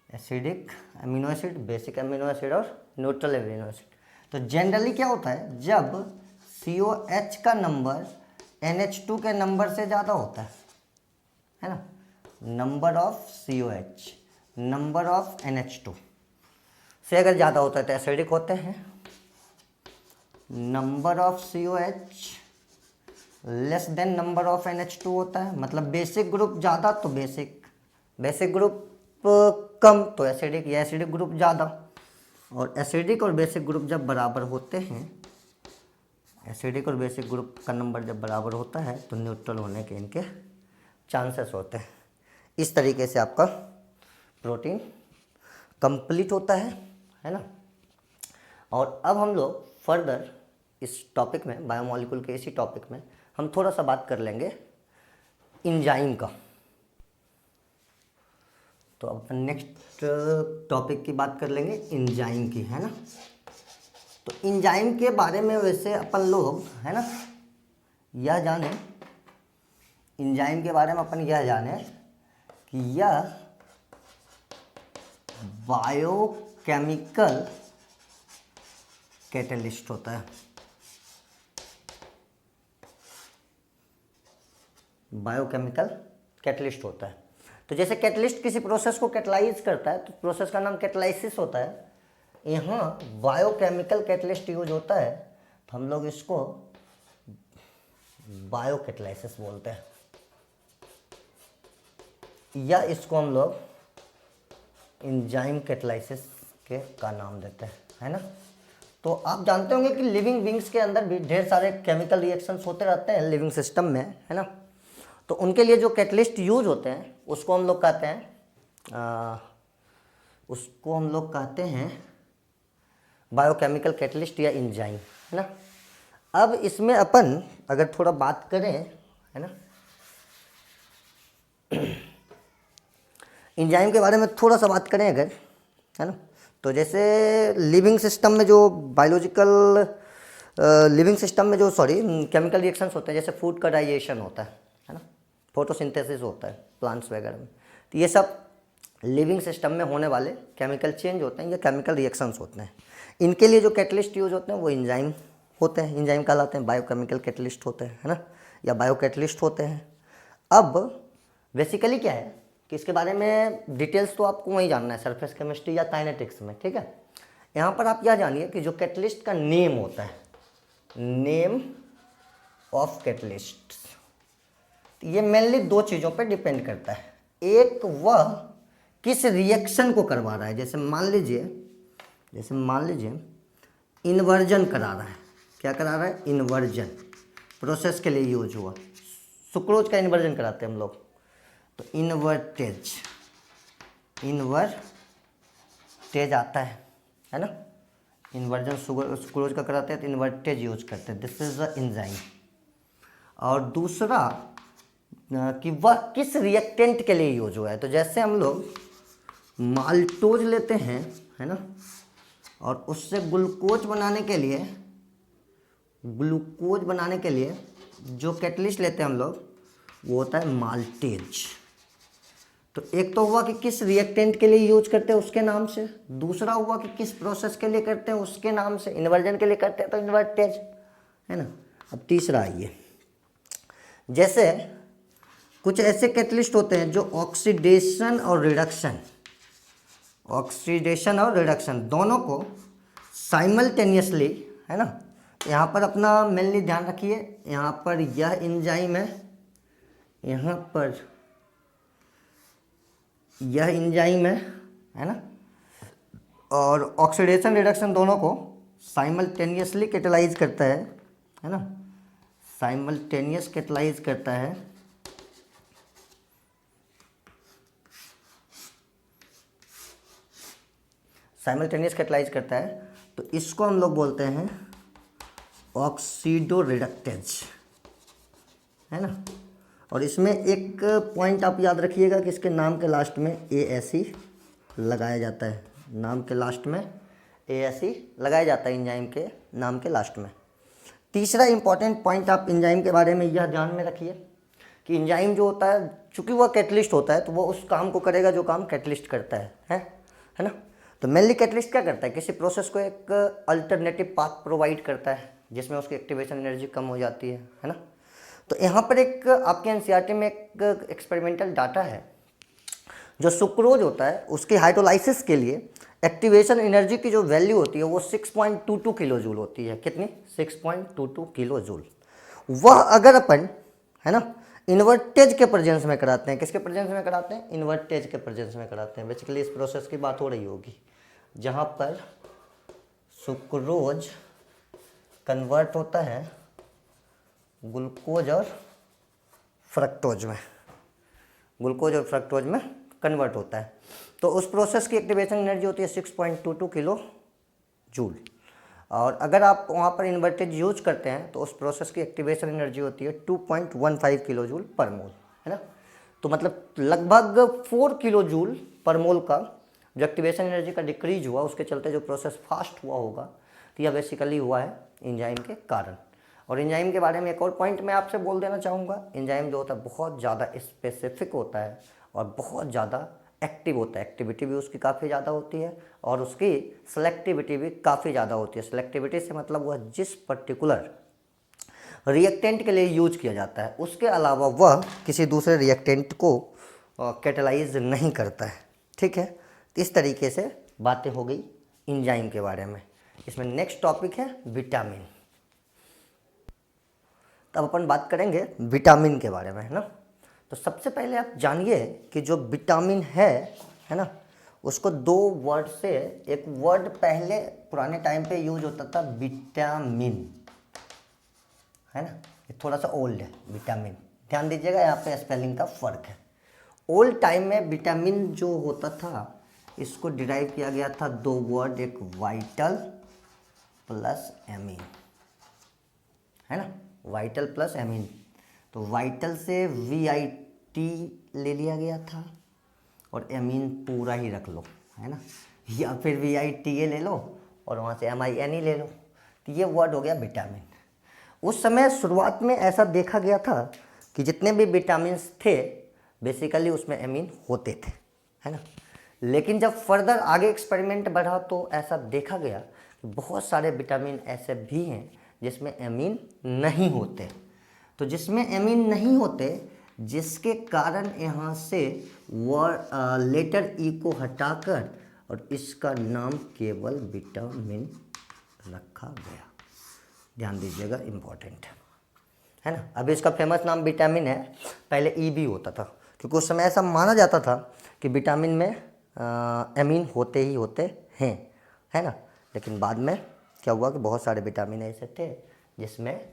Acidic amino acid, basic amino acid और न्यूट्रल अमीनो एसिड। तो जनरली क्या होता है, जब COH का नंबर NH2 के नंबर से ज़्यादा होता है ना, number of COH number of NH2 से अगर ज़्यादा होता है तो एसिडिक होते हैं, number of COH less than number of NH2 होता है, मतलब बेसिक ग्रुप ज़्यादा तो बेसिक ग्रुप कम तो एसिडिक या एसिडिक ग्रुप ज़्यादा। और एसिडिक और बेसिक ग्रुप जब बराबर होते हैं, एसिडिक और बेसिक ग्रुप का नंबर जब बराबर होता है तो न्यूट्रल होने के इनके चांसेस होते हैं। इस तरीके से आपका प्रोटीन कंप्लीट होता है ना। और अब हम लोग फर्दर इस टॉपिक में, बायोमोलिक्यूल के इसी टॉपिक में हम थोड़ा सा बात कर लेंगे इंजाइम का। तो अपन नेक्स्ट टॉपिक की बात कर लेंगे इंजाइम की, है ना। तो इंजाइम के बारे में वैसे अपन लोग, है ना, यह जाने, इंजाइम के बारे में अपन यह जाने कि यह बायोकेमिकल कैटलिस्ट होता है। बायोकेमिकल कैटलिस्ट होता है। तो जैसे कैटलिस्ट किसी प्रोसेस को कैटलाइज करता है तो प्रोसेस का नाम कैटलाइसिस होता है। यहाँ बायोकेमिकल कैटलिस्ट यूज होता है तो हम लोग इसको बायोकैटलाइसिस बोलते हैं, या इसको हम लोग एंजाइम कैटलाइसिस के का नाम देते हैं, है ना। तो आप जानते होंगे कि लिविंग बींग्स के अंदर भी ढेर सारे केमिकल रिएक्शंस होते रहते हैं लिविंग सिस्टम में, है ना। तो उनके लिए जो कैटलिस्ट यूज होते हैं उसको हम लोग कहते हैं बायोकेमिकल कैटलिस्ट या एंजाइम, है ना। अब इसमें अपन अगर थोड़ा बात करें, है ना, एंजाइम के बारे में थोड़ा सा बात करें अगर, है ना, तो जैसे लिविंग सिस्टम में जो केमिकल रिएक्शंस होते हैं, जैसे फूड का डाइजेशन होता है ना, फोटोसिंथेसिस होता है प्लांट्स वगैरह में, तो ये सब लिविंग सिस्टम में होने वाले केमिकल चेंज होते हैं या केमिकल रिएक्शंस होते हैं। इनके लिए जो कैटलिस्ट यूज होते हैं वो एंजाइम होते हैं, एंजाइम कहलाते हैं, बायोकेमिकल कैटलिस्ट होते हैं, है ना, या बायोकैटलिस्ट होते हैं। अब बेसिकली क्या है कि इसके बारे में डिटेल्स तो आपको वहीं जानना है, सरफेस केमिस्ट्री या काइनेटिक्स में, ठीक है। यहाँ पर आप यह जानिए कि जो कैटलिस्ट का नेम होता है, नेम ऑफ कैटलिस्ट, ये मेनली दो चीज़ों पर डिपेंड करता है। एक, वह किस रिएक्शन को करवा रहा है, जैसे मान लीजिए इन्वर्जन करा रहा है। क्या करा रहा है? इन्वर्जन प्रोसेस के लिए यूज हुआ, सुक्रोज का इन्वर्जन कराते हैं हम लोग, तो इन्वर्टेज आता है ना। इन्वर्जन सुक्रोज का कराते हैं तो इन्वर्टेज यूज करते हैं, दिस इज द एंजाइम। और दूसरा कि वह किस रिएक्टेंट के लिए यूज हुआ है, तो जैसे हम लोग माल्टोज लेते हैं, है ना, और उससे ग्लूकोज बनाने के लिए जो कैटलिस्ट लेते हैं हम लोग वो होता है माल्टेज। तो एक तो हुआ कि किस रिएक्टेंट के लिए यूज करते हैं उसके नाम से, दूसरा हुआ कि किस प्रोसेस के लिए करते हैं उसके नाम से, इन्वर्जन के लिए करते हैं तो इन्वर्टेज, है ना। अब तीसरा आइए, जैसे कुछ ऐसे कैटलिस्ट होते हैं जो ऑक्सीडेशन और रिडक्शन दोनों को साइमल्टेनियसली, है ना। यहाँ पर अपना मेनली ध्यान रखिए, यहाँ पर यह एंजाइम है, यहाँ पर यह एंजाइम है ना, और ऑक्सीडेशन रिडक्शन दोनों को साइमल्टेनियसली कैटलाइज करता है ना, साइमल्टेनियस कैटलाइज करता है। साइमल्टेनियस कैटलाइज करता है तो इसको हम लोग बोलते हैं ऑक्सीडो रिडक्टेज, है ना। और इसमें एक पॉइंट आप याद रखिएगा कि इसके नाम के लास्ट में ASE लगाया जाता है, नाम के लास्ट में ASE लगाया जाता है एंजाइम के नाम के लास्ट में। तीसरा इंपॉर्टेंट पॉइंट आप एंजाइम के बारे में यह ध्यान में रखिए कि एंजाइम जो होता है, चूँकि वह कैटलिस्ट होता है तो वह उस काम को करेगा जो काम कैटलिस्ट करता है ना। तो मेनली कैटलिस्ट क्या करता है, किसी प्रोसेस को एक अल्टरनेटिव पाथ प्रोवाइड करता है जिसमें उसकी एक्टिवेशन एनर्जी कम हो जाती है ना। तो यहाँ पर एक आपके NCERT में एक एक्सपेरिमेंटल डाटा है जो सुक्रोज होता है उसकी हाइड्रोलाइसिस के लिए एक्टिवेशन एनर्जी की जो वैल्यू होती है वो 6.22 किलो जूल होती है। कितनी? 6.22 किलो जूल। वह अगर अपन, है ना, इन्वर्टेज के प्रेजेंस में कराते हैं, किसके प्रेजेंस में कराते हैं? इन्वर्टेज के प्रेजेंस में कराते हैं। बेसिकली इस प्रोसेस की बात हो रही होगी जहाँ पर सुक्रोज कन्वर्ट होता है ग्लूकोज और फ्रक्टोज में, ग्लूकोज और फ्रक्टोज में कन्वर्ट होता है। तो उस प्रोसेस की एक्टिवेशन एनर्जी होती है 6.22 किलो जूल। और अगर आप वहाँ पर इन्वर्टेज यूज करते हैं तो उस प्रोसेस की एक्टिवेशन एनर्जी होती है 2.15 किलो जूल पर मोल, है ना। तो मतलब लगभग 4 किलो जूल पर मोल का जो एक्टिवेशन एनर्जी का डिक्रीज हुआ, उसके चलते जो प्रोसेस फास्ट हुआ होगा, तो यह बेसिकली हुआ है एंजाइम के कारण। और एंजाइम के बारे में एक और पॉइंट मैं आपसे बोल देना चाहूँगा, एंजाइम जो होता है बहुत ज़्यादा स्पेसिफिक होता है और बहुत ज़्यादा एक्टिव होता है। एक्टिविटी भी उसकी काफ़ी ज़्यादा होती है और उसकी सेलेक्टिविटी भी काफ़ी ज़्यादा होती है। सेलेक्टिविटी से मतलब वह जिस पर्टिकुलर रिएक्टेंट के लिए यूज किया जाता है उसके अलावा वह किसी दूसरे रिएक्टेंट को कैटेलाइज नहीं करता है। ठीक है, इस तरीके से बातें हो गई एंजाइम के बारे में। इसमें नेक्स्ट टॉपिक है विटामिन। तब अपन बात करेंगे विटामिन के बारे में, है ना। तो सबसे पहले आप जानिए कि जो विटामिन है ना, उसको दो वर्ड से, एक वर्ड पहले पुराने टाइम पे यूज होता था विटामिन, है ना, ये थोड़ा सा ओल्ड है विटामिन। ध्यान दीजिएगा यहाँ पे स्पेलिंग का फर्क है। ओल्ड टाइम में विटामिन जो होता था इसको डिराइव किया गया था दो वर्ड, एक वाइटल प्लस एमीन, है ना, वाइटल प्लस एमीन। तो वाइटल से VIT ले लिया गया था और एमीन पूरा ही रख लो, है ना, या फिर VITA ले लो और वहाँ से MINE ले लो। तो ये वर्ड हो गया विटामिन। उस समय शुरुआत में ऐसा देखा गया था कि जितने भी विटामिन थे बेसिकली उसमें एमीन होते थे, है ना। लेकिन जब फर्दर आगे एक्सपेरिमेंट बढ़ा तो ऐसा देखा गया कि बहुत सारे विटामिन ऐसे भी हैं जिसमें एमीन नहीं होते। तो जिसमें एमीन नहीं होते, जिसके कारण यहाँ से लेटर ई को हटाकर और इसका नाम केवल विटामिन रखा गया। ध्यान दीजिएगा, इम्पॉर्टेंट है ना। अभी इसका फेमस नाम विटामिन है, पहले ई भी होता था क्योंकि उस समय ऐसा माना जाता था कि विटामिन में एमीन होते ही होते हैं, है ना। लेकिन बाद में क्या हुआ कि बहुत सारे विटामिन ऐसे थे जिसमें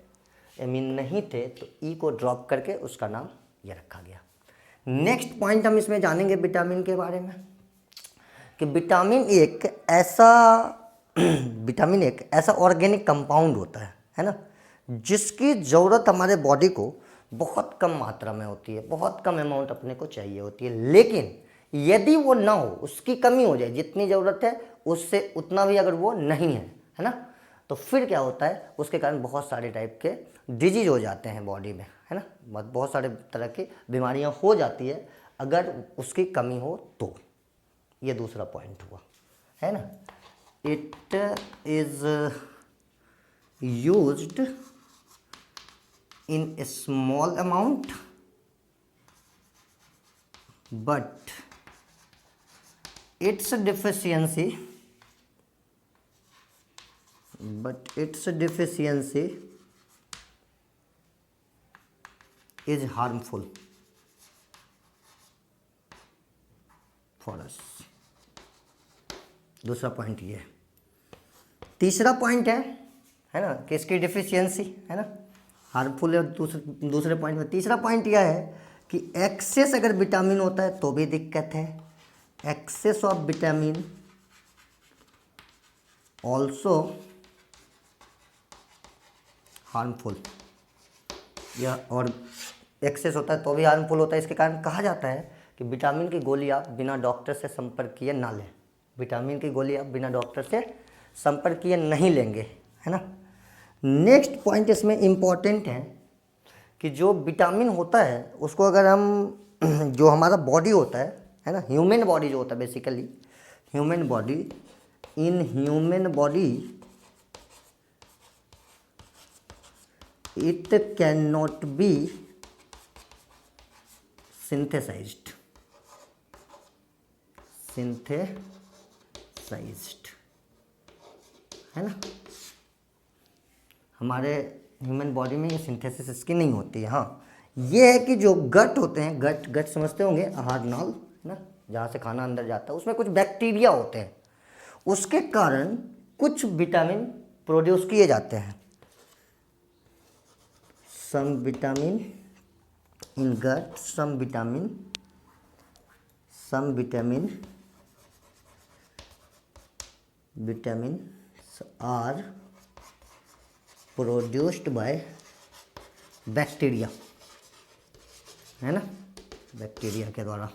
एमीन नहीं थे, तो ई को ड्रॉप करके उसका नाम ये रखा गया। नेक्स्ट पॉइंट हम इसमें जानेंगे विटामिन के बारे में कि विटामिन एक ऐसा ऑर्गेनिक कंपाउंड होता है ना, जिसकी ज़रूरत हमारे बॉडी को बहुत कम मात्रा में होती है, बहुत कम अमाउंट अपने को चाहिए होती है। लेकिन यदि वो ना हो, उसकी कमी हो जाए, जितनी ज़रूरत है उससे उतना भी अगर वो नहीं है ना, तो फिर क्या होता है, उसके कारण बहुत सारे टाइप के डिजीज हो जाते हैं बॉडी में, है ना। बहुत सारे तरह की बीमारियां हो जाती है अगर उसकी कमी हो तो। ये दूसरा पॉइंट हुआ, है ना। It is used in small amount but its deficiency is harmful for us। दूसरा पॉइंट ये है। तीसरा पॉइंट है ना, कि इसकी डिफिशियंसी, है ना, हार्मफुल है दूसरे पॉइंट में। तीसरा पॉइंट यह है कि एक्सेस अगर विटामिन होता है तो भी दिक्कत है। Excess of vitamin also harmful, या और एक्सेस होता है तो भी हार्मफुल होता है। इसके कारण कहा जाता है कि विटामिन की गोली आप बिना डॉक्टर से संपर्क किए ना लें। विटामिन की गोली आप बिना डॉक्टर से संपर्क किए नहीं लेंगे, है ना। नेक्स्ट पॉइंट इसमें इम्पॉर्टेंट है कि जो विटामिन होता है उसको अगर हम जो हमारा बॉडी होता है ना, ह्यूमन बॉडी जो होता है, basically human body, in human body it can not be synthesised, synthesised, है ना। हमारे ह्यूमन बॉडी में ये सिंथेसिस इसकी नहीं होती है। हाँ, ये है कि जो गट होते हैं, गट समझते होंगे, आहार नाल ना, जहाँ से खाना अंदर जाता है, उसमें कुछ बैक्टीरिया होते हैं, उसके कारण कुछ विटामिन प्रोड्यूस किए जाते हैं। Some vitamin in gut, some vitamins are produced by bacteria, है ना, बैक्टीरिया के द्वारा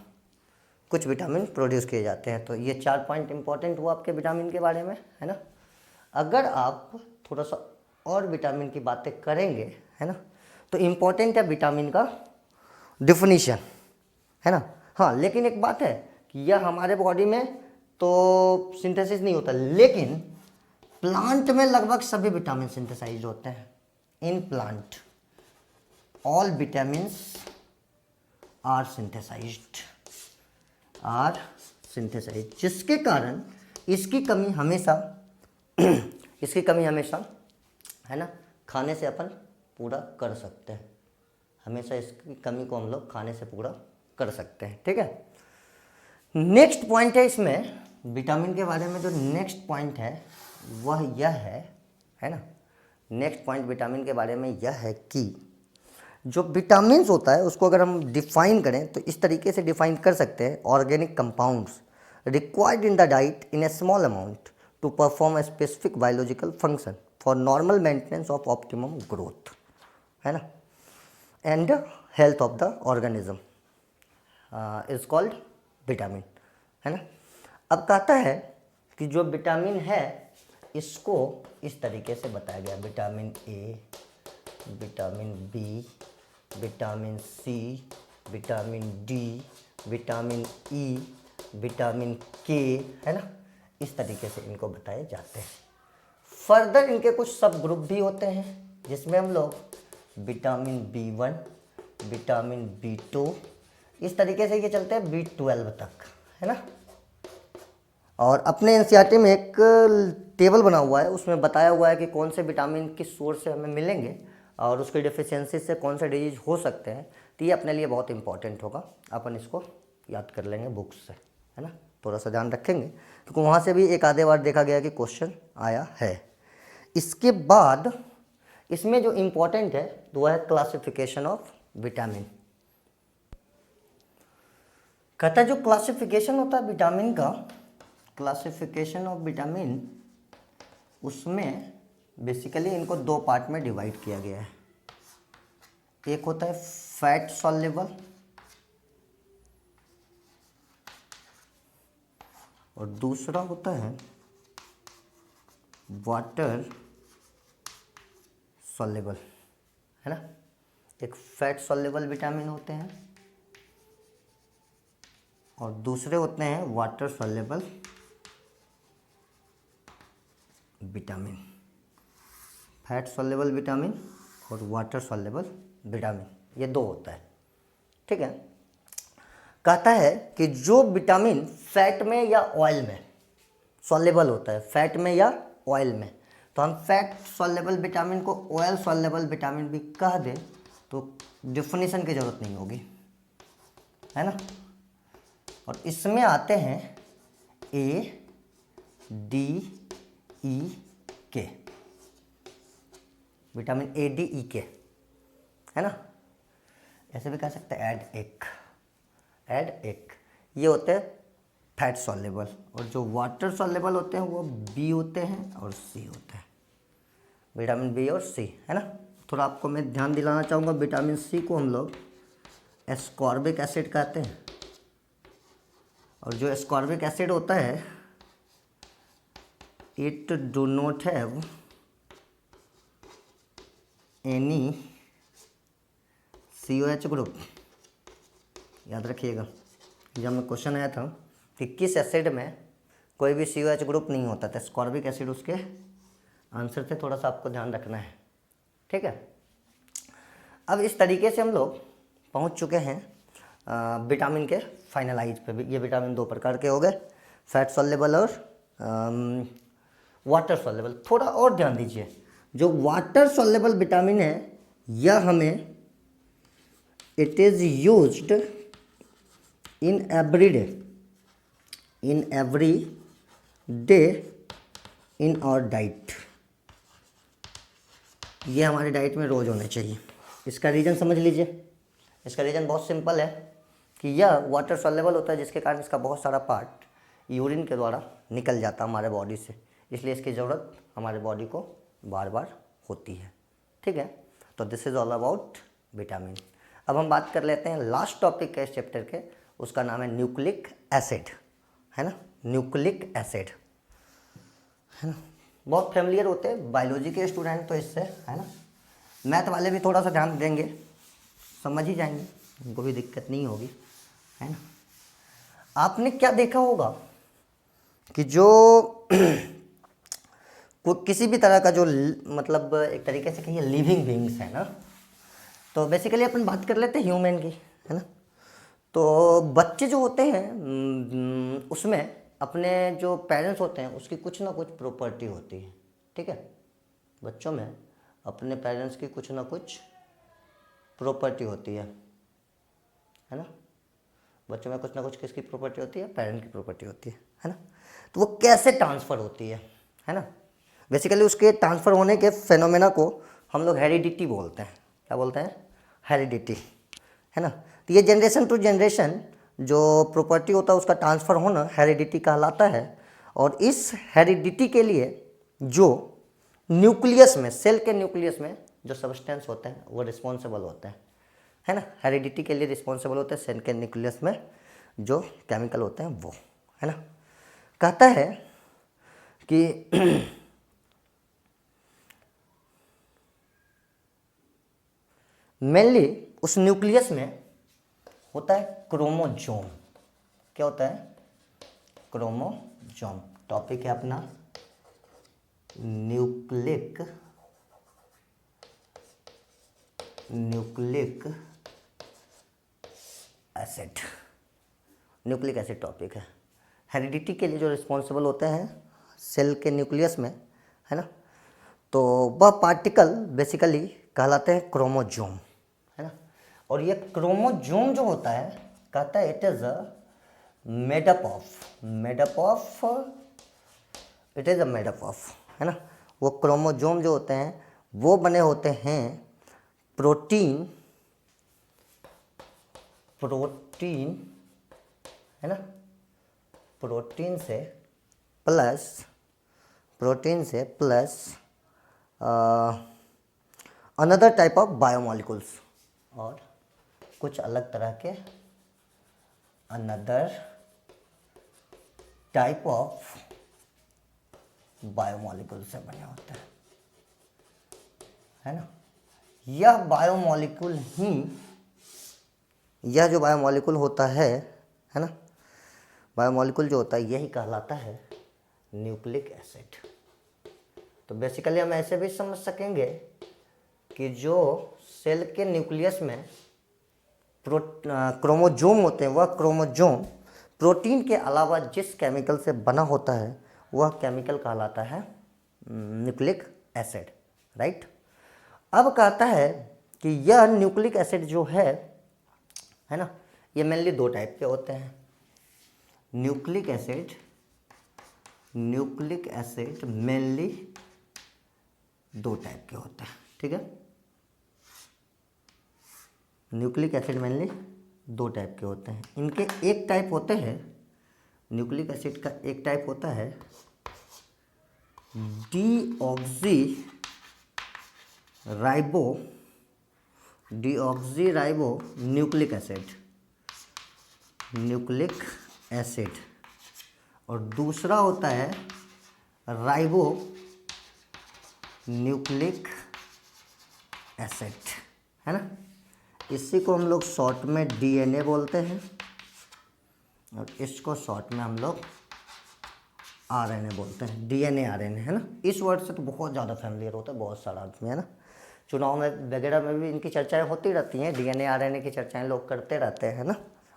कुछ विटामिन प्रोड्यूस किए जाते हैं। तो ये 4 पॉइंट इंपॉर्टेंट हुआ आपके विटामिन के बारे में, है ना। अगर आप थोड़ा सा और विटामिन की बातें करेंगे, है ना, तो इम्पॉर्टेंट है विटामिन का डिफिनीशन, है ना। हाँ, लेकिन एक बात है कि यह हमारे बॉडी में तो सिंथेसिस नहीं होता, लेकिन प्लांट में लगभग सभी विटामिन सिंथेसाइज होते हैं। In plant all vitamins are synthesised, जिसके कारण इसकी कमी हमेशा है ना, खाने से अपन पूरा कर सकते हैं। हमेशा इसकी कमी को हम लोग खाने से पूरा कर सकते हैं, ठीक है। नेक्स्ट पॉइंट है इसमें विटामिन के बारे में, जो नेक्स्ट पॉइंट है वह यह है ना, नेक्स्ट पॉइंट विटामिन के बारे में यह है कि जो विटामिन्स होता है उसको अगर हम डिफाइन करें तो इस तरीके से डिफाइन कर सकते हैं, organic compounds required in the diet in a small amount to perform a specific biological function for normal maintenance of optimum growth, है ना, and health of the organism is called vitamin, है ना। अब कहता है कि जो विटामिन है इसको इस तरीके से बताया गया, vitamin A, vitamin B, vitamin C, vitamin D, vitamin E, vitamin K, है ना, इस तरीके से इनको बताए जाते हैं। फर्दर इनके कुछ सब ग्रुप भी होते हैं, जिसमें हम लोग विटामिन B1, विटामिन B2, इस तरीके से ये चलते हैं B12 तक, है ना। और अपने एनसीईआरटी में एक टेबल बना हुआ है, उसमें बताया हुआ है कि कौन से विटामिन किस सोर्स से हमें मिलेंगे और उसके डिफिशियंसी से कौन से डिजीज हो सकते हैं। तो ये अपने लिए बहुत इंपॉर्टेंट होगा, अपन इसको याद कर लेंगे बुक्स से, है ना, थोड़ा सा ध्यान रखेंगे क्योंकि वहाँ से भी एक आधे बार देखा गया कि क्वेश्चन आया है। इसके बाद इसमें जो इम्पोर्टेंट है वो है क्लासिफिकेशन ऑफ विटामिन। कहता है जो क्लासिफिकेशन होता है विटामिन का, क्लासिफिकेशन ऑफ विटामिन, उसमें बेसिकली इनको 2 पार्ट में डिवाइड किया गया है। एक होता है फैट सॉल्युबल और दूसरा होता है वाटर सॉल्युबल, है ना। एक फैट सॉल्युबल विटामिन होते हैं और दूसरे होते हैं water soluble vitamin. Fat soluble vitamin और वाटर सॉल्युबल विटामिन, ये 2 होता है, ठीक है। कहता है कि जो विटामिन फैट में या ऑयल में सॉल्युबल होता है, फैट में या ऑयल में, तो हम फैट सॉल्युबल विटामिन को ऑयल सॉल्युबल विटामिन भी कह दें तो डिफिनीशन की ज़रूरत नहीं होगी, है ना। और इसमें आते हैं ए, डी, ई, के, विटामिन ए, डी, ई, के, है ना। ऐसे भी कह सकते हैं एड एक, ये होते हैं फैट सॉल्युबल। और जो वाटर सॉल्युबल होते हैं वो बी होते हैं और सी होते हैं, विटामिन बी और सी, है ना। थोड़ा आपको मैं ध्यान दिलाना चाहूँगा, विटामिन सी को हम लोग एस्कॉर्बिक एसिड कहते हैं और जो एस्कॉर्बिक एसिड होता है it do not have any COH group. याद रखिएगा, जब में क्वेश्चन आया था कि किस एसिड में कोई भी COH ग्रुप नहीं होता था, एस्कॉर्बिक एसिड उसके आंसर से, थोड़ा सा आपको ध्यान रखना है, ठीक है। अब इस तरीके से हम लोग पहुंच चुके हैं विटामिन के फाइनलाइज पे भी। ये विटामिन 2 प्रकार के हो गए, फैट सॉल्युबल और वाटर सॉल्युबल। थोड़ा और ध्यान दीजिए, जो वाटर सॉल्युबल विटामिन है यह हमें it is used in every day, in every day in our diet. ये हमारे डाइट में रोज होने चाहिए। इसका रीज़न समझ लीजिए। इसका रीज़न बहुत सिंपल है कि यह वाटर सॉल्युबल होता है, जिसके कारण इसका बहुत सारा पार्ट यूरिन के द्वारा निकल जाता है हमारे बॉडी से, इसलिए इसकी ज़रूरत हमारे बॉडी को बार बार होती है। ठीक है, तो this is all about vitamin. अब हम बात कर लेते हैं लास्ट टॉपिक है इस चैप्टर के, उसका नाम है न्यूक्लिक एसिड, है ना, न्यूक्लिक एसिड, है ना। बहुत फैमिलियर होते हैं बायोलॉजी के स्टूडेंट तो इससे, है ना। मैथ वाले भी थोड़ा सा ध्यान देंगे, समझ ही जाएंगे, उनको भी दिक्कत नहीं होगी, है ना। आपने क्या देखा होगा कि जो किसी भी तरह का जो मतलब एक तरीके से कहिए लिविंग बींग्स है ना, तो बेसिकली अपन बात कर लेते हैं ह्यूमन की, है ना। तो बच्चे जो होते हैं उसमें अपने जो पेरेंट्स होते हैं उसकी कुछ ना कुछ प्रॉपर्टी होती है। ठीक है, बच्चों में अपने पेरेंट्स की कुछ ना कुछ प्रॉपर्टी होती है ना। बच्चों में कुछ ना कुछ किसकी प्रॉपर्टी होती है? पेरेंट की प्रॉपर्टी होती है ना। तो वो कैसे ट्रांसफ़र होती है ना। बेसिकली उसके ट्रांसफ़र होने के फेनोमेना को हम लोग हेरिडिटी बोलते हैं। क्या बोलते हैं? हेरिडिटी, है ना। तो ये जनरेशन टू जनरेशन जो प्रॉपर्टी होता है उसका ट्रांसफ़र होना हेरिडिटी कहलाता है। और इस हेरिडिटी के लिए जो न्यूक्लियस में, सेल के न्यूक्लियस में जो सब्सटेंस होते हैं वो रिस्पॉन्सिबल होते हैं, है ना। हेरिडिटी के लिए रिस्पॉन्सिबल होते हैं सेल के न्यूक्लियस में जो केमिकल होते हैं वो, है ना। कहता है कि मेनली उस न्यूक्लियस में होता है क्रोमोजोम। क्या होता है? क्रोमोजोम। टॉपिक है अपना nucleic acid. Nucleic acid topic है। हेरिडिटी के लिए जो रिस्पॉन्सिबल होते हैं सेल के न्यूक्लियस में, है ना, तो वह पार्टिकल बेसिकली कहलाते हैं क्रोमोजोम, है ना। और ये क्रोमोजोम जो होता है कहता है इट इज मेडअप ऑफ, है ना। वो क्रोमोजोम जो होते हैं वो बने होते हैं प्रोटीन, है ना, प्रोटीन से plus another type of biomolecules, और कुछ अलग तरह के अनदर टाइप ऑफ बायोमॉलिक्यूल से बने होते हैं, है ना। यह जो बायोमॉलिक्यूल होता है ना, बायोमॉलिक्यूल जो होता है यही कहलाता है न्यूक्लिक एसिड। तो बेसिकली हम ऐसे भी समझ सकेंगे कि जो सेल के न्यूक्लियस में क्रोमोजोम होते हैं वह क्रोमोजोम प्रोटीन के अलावा जिस केमिकल से बना होता है वह केमिकल कहलाता है न्यूक्लिक एसिड, राइट। अब कहता है कि यह न्यूक्लिक एसिड जो है ना, ये मेनली दो टाइप के होते हैं। न्यूक्लिक एसिड मेनली दो टाइप के होते हैं, ठीक है। न्यूक्लिक एसिड मेनली दो टाइप के होते हैं। इनके एक टाइप होते हैं, न्यूक्लिक एसिड का एक टाइप होता है डीऑक्सी राइबो न्यूक्लिक एसिड, और दूसरा होता है राइबो न्यूक्लिक एसिड, है ना। इसी को हम लोग शॉर्ट में डीएनए बोलते हैं और इसको शॉर्ट में हम लोग आरएनए बोलते हैं। डीएनए आरएनए, है ना। इस वर्ड से तो बहुत ज़्यादा फैमिलियर होता है बहुत सारा आदमी, है ना। चुनाव में वगैरह में भी इनकी चर्चाएं होती रहती हैं, डीएनए आरएनए की चर्चाएं लोग करते रहते हैं ना,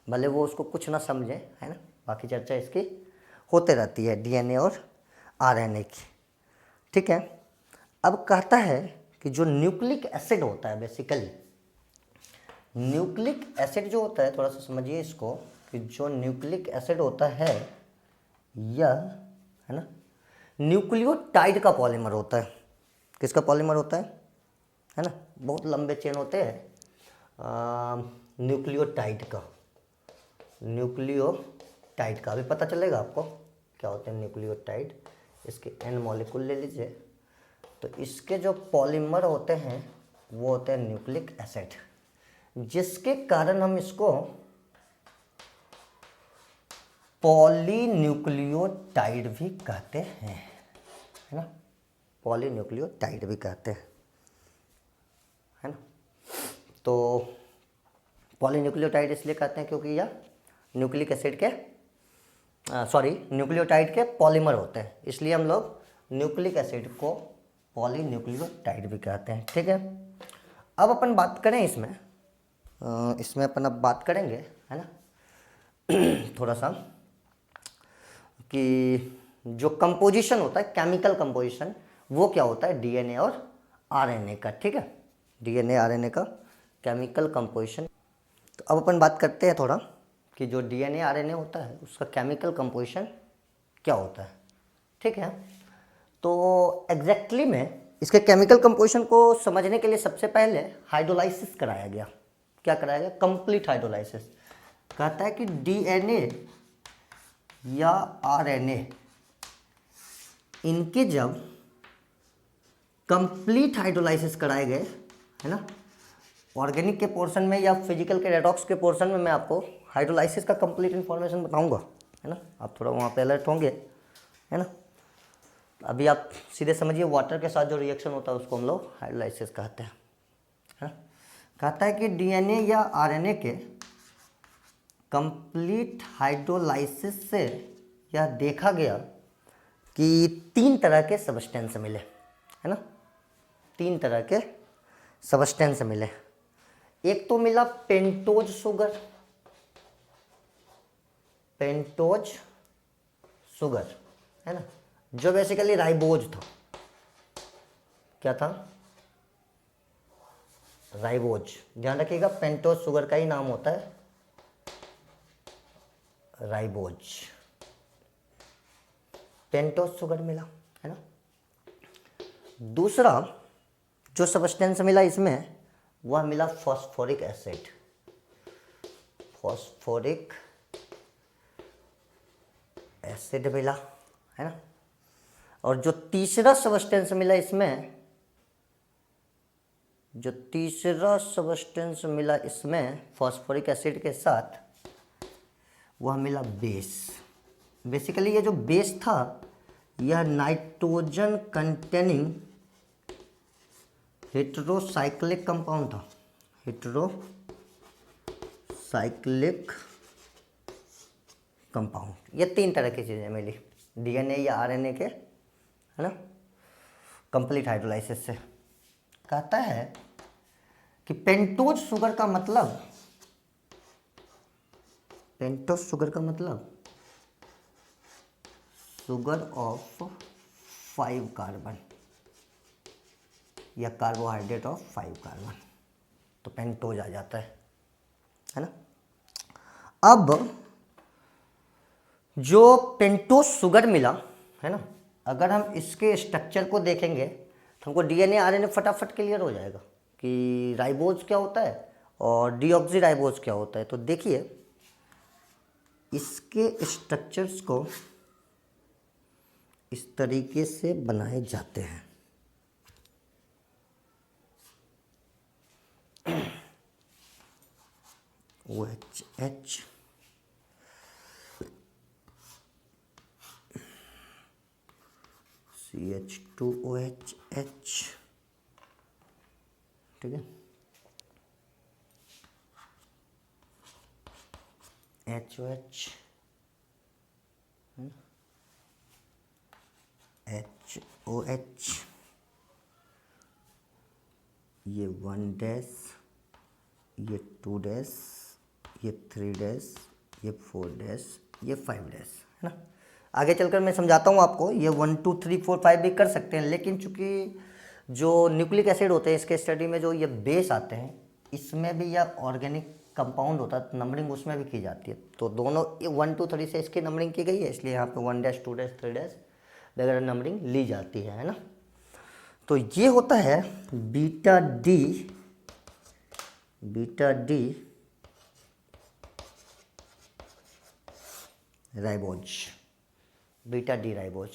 भले वो उसको कुछ ना समझें, है ना, बाकी चर्चा इसकी होते रहती है डीएनए और आरएनए की, ठीक है। अब कहता है कि जो न्यूक्लिक एसिड होता है, बेसिकली न्यूक्लिक एसिड जो होता है, थोड़ा सा समझिए इसको, कि जो न्यूक्लिक एसिड होता है यह, है ना, न्यूक्लियोटाइड का पॉलीमर होता है। किसका पॉलीमर होता है ना, बहुत लंबे चेन होते हैं न्यूक्लियोटाइड का, न्यूक्लियोटाइड का। अभी पता चलेगा आपको क्या होते हैं न्यूक्लियोटाइड। इसके एन मॉलिक्यूल ले लीजिए, तो इसके जो पॉलीमर होते हैं वो होते हैं न्यूक्लिक एसिड, जिसके कारण हम इसको पॉलीन्यूक्लियोटाइड भी कहते हैं, है ना, पॉलीन्यूक्लियोटाइड भी कहते हैं, है ना। तो पॉलीन्यूक्लियोटाइड इसलिए कहते हैं क्योंकि यह न्यूक्लिक एसिड के न्यूक्लियोटाइड के पॉलीमर होते हैं, इसलिए हम लोग न्यूक्लिक एसिड को पॉलीन्यूक्लियोटाइड भी कहते हैं, ठीक है। अब अपन बात करें इसमें अपन अब बात करेंगे, है ना, थोड़ा सा कि जो कंपोजिशन होता है, केमिकल कंपोजिशन, वो क्या होता है डीएनए और आरएनए का, ठीक है, डीएनए आरएनए का केमिकल कंपोजिशन। तो अब अपन बात करते हैं थोड़ा कि जो डीएनए आरएनए होता है उसका केमिकल कंपोजिशन क्या होता है, ठीक है। तो एग्जैक्टली में इसके केमिकल कंपोजिशन को समझने के लिए सबसे पहले हाइड्रोलाइसिस कराया गया। क्या कराया गया? Complete hydrolysis. कहता है कि डीएनए या आरएनए इनके जब कंप्लीट हाइड्रोलाइसिस कराए गए, है ना, ऑर्गेनिक के पोर्शन में या फिजिकल के रेडॉक्स के पोर्शन में मैं आपको हाइड्रोलाइसिस का कंप्लीट इन्फॉर्मेशन बताऊंगा, है ना, आप थोड़ा वहाँ पे अलर्ट होंगे, है ना। अभी आप सीधे समझिए, वाटर के साथ जो रिएक्शन होता है उसको हम लोग हाइड्रोलाइसिस कहते हैं, है ना। कहता है कि डीएनए या आरएनए के कंप्लीट हाइड्रोलाइसिस से यह देखा गया कि 3 तरह के सबस्टेंस मिले, है ना, 3 तरह के सबस्टेंस मिले। एक तो मिला पेंटोज शुगर, पेंटोज शुगर, है ना, जो बेसिकली राइबोज था। क्या था? राइबोज। ध्यान रखिएगा, पेंटोज शुगर का ही नाम होता है राइबोज। पेंटोज शुगर मिला, है ना। दूसरा जो सबस्टेंस मिला इसमें, वह मिला फॉस्फोरिक एसिड, फॉस्फोरिक एसिड मिला, है ना। और जो तीसरा सबस्टेंस मिला इसमें, जो तीसरा सबस्टेंस मिला इसमें फॉस्फोरिक एसिड के साथ, वह मिला बेस। बेसिकली ये जो बेस था यह नाइट्रोजन कंटेनिंग हेटेरोसाइक्लिक कंपाउंड था, हेटेरोसाइक्लिक कंपाउंड। ये 3 तरह की चीज़ें मिली डीएनए या आरएनए के, है ना, कंप्लीट हाइड्रोलाइसिस से। कहता है कि पेंटोज शुगर का मतलब, पेंटोज शुगर का मतलब शुगर ऑफ 5 कार्बन या कार्बोहाइड्रेट ऑफ 5 कार्बन, तो पेंटोज आ जाता है ना। अब जो पेंटोज शुगर मिला, है ना, अगर हम इसके स्ट्रक्चर को देखेंगे तो हमको डीएनए आरएनए फटाफट क्लियर हो जाएगा कि राइबोज क्या होता है और डीऑक्सी राइबोज क्या होता है। तो देखिए, इसके स्ट्रक्चर्स को इस तरीके से बनाए जाते हैं। OH, CH2OH, ठीक है, HOH, HOH, ये 1 डैश, ये 2 डैश, ये 3 डैश, ये 4 डैश, ये 5 डैश, है ना। आगे चलकर मैं समझाता हूँ आपको, ये 1 2 3 4 5 भी कर सकते हैं, लेकिन चूंकि जो न्यूक्लिक एसिड होते हैं इसके स्टडी में जो ये बेस आते हैं इसमें भी यह ऑर्गेनिक कंपाउंड होता है, नंबरिंग उसमें भी की जाती है। तो दोनों 1 2 3 से इसकी नंबरिंग की गई है, इसलिए यहाँ पे 1 डैश 2 डैश 3 डैश वगैरह नंबरिंग ली जाती है ना। तो ये होता है beta D ribose, beta D ribose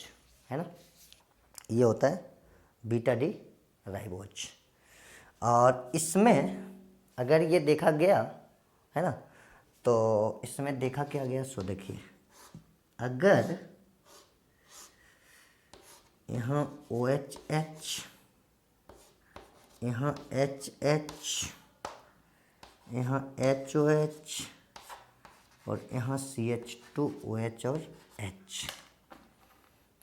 है ना, ये होता है बीटा डी राइबोज। और इसमें अगर ये देखा गया है ना, तो इसमें देखा क्या गया, सो देखिए अगर यहाँ OH, यहाँ HH, यहाँ HOH और यहाँ CH2OH और H,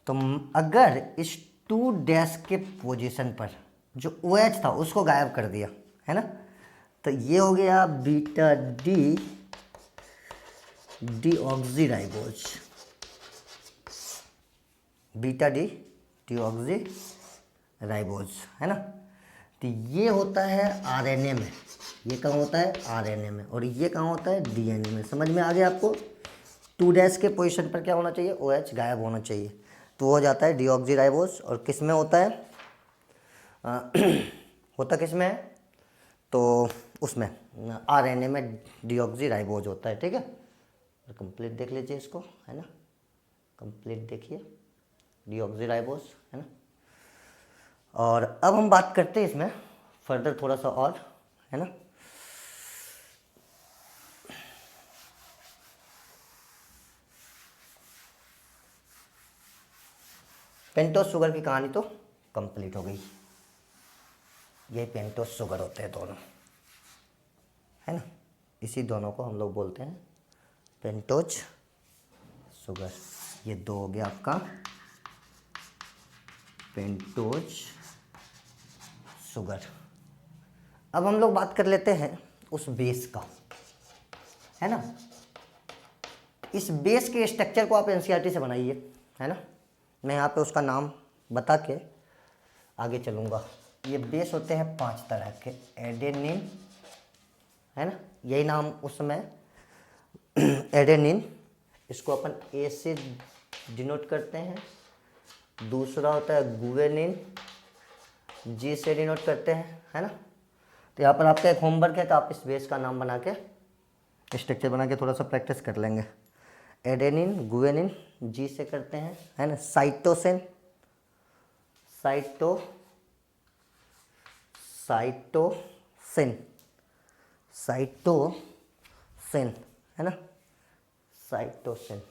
तो अगर इस 2 डैश के पोजीशन पर जो OH था उसको गायब कर दिया है ना, तो ये हो गया beta D deoxyribose, beta D deoxyribose है ना। तो ये होता है आरएनए में, ये कहाँ होता है आरएनए में, और ये कहाँ होता है डीएनए में। समझ में आ गया आपको, 2 डैश के पोजीशन पर क्या होना चाहिए, OH गायब होना चाहिए, तो वो हो जाता है डीऑक्सीराइबोज। और किस में होता है होता किस में है, तो उसमें आरएनए में डीऑक्सीराइबोज होता है। ठीक है, कंप्लीट देख लीजिए इसको है ना, कंप्लीट देखिए डीऑक्सीराइबोज है ना। और अब हम बात करते हैं इसमें फर्दर थोड़ा सा और है ना। पेंटोस शुगर की कहानी तो कंप्लीट हो गई, ये पेंटोस शुगर होते हैं दोनों है ना, इसी दोनों को हम लोग बोलते हैं पेंटोज शुगर। ये 2 हो गया आपका पेंटोज शुगर। अब हम लोग बात कर लेते हैं उस बेस का है ना। इस बेस के स्ट्रक्चर को आप एनसीईआरटी से बनाइए है ना, मैं यहाँ पे उसका नाम बता के आगे चलूँगा। ये बेस होते हैं 5 तरह के, एडेनिन है ना, यही नाम उसमें एडेनिन, इसको अपन ए से डिनोट करते हैं। दूसरा होता है गुवेनिन, जी से डिनोट करते हैं है ना। तो यहाँ पर आपका एक होमवर्क है कि आप इस बेस का नाम बना के स्ट्रक्चर बना के थोड़ा सा प्रैक्टिस कर लेंगे। एडेनिन गुवेनिन जी से करते हैं है ना। साइटोसिन, साइटोसिन है ना, साइटोसिन।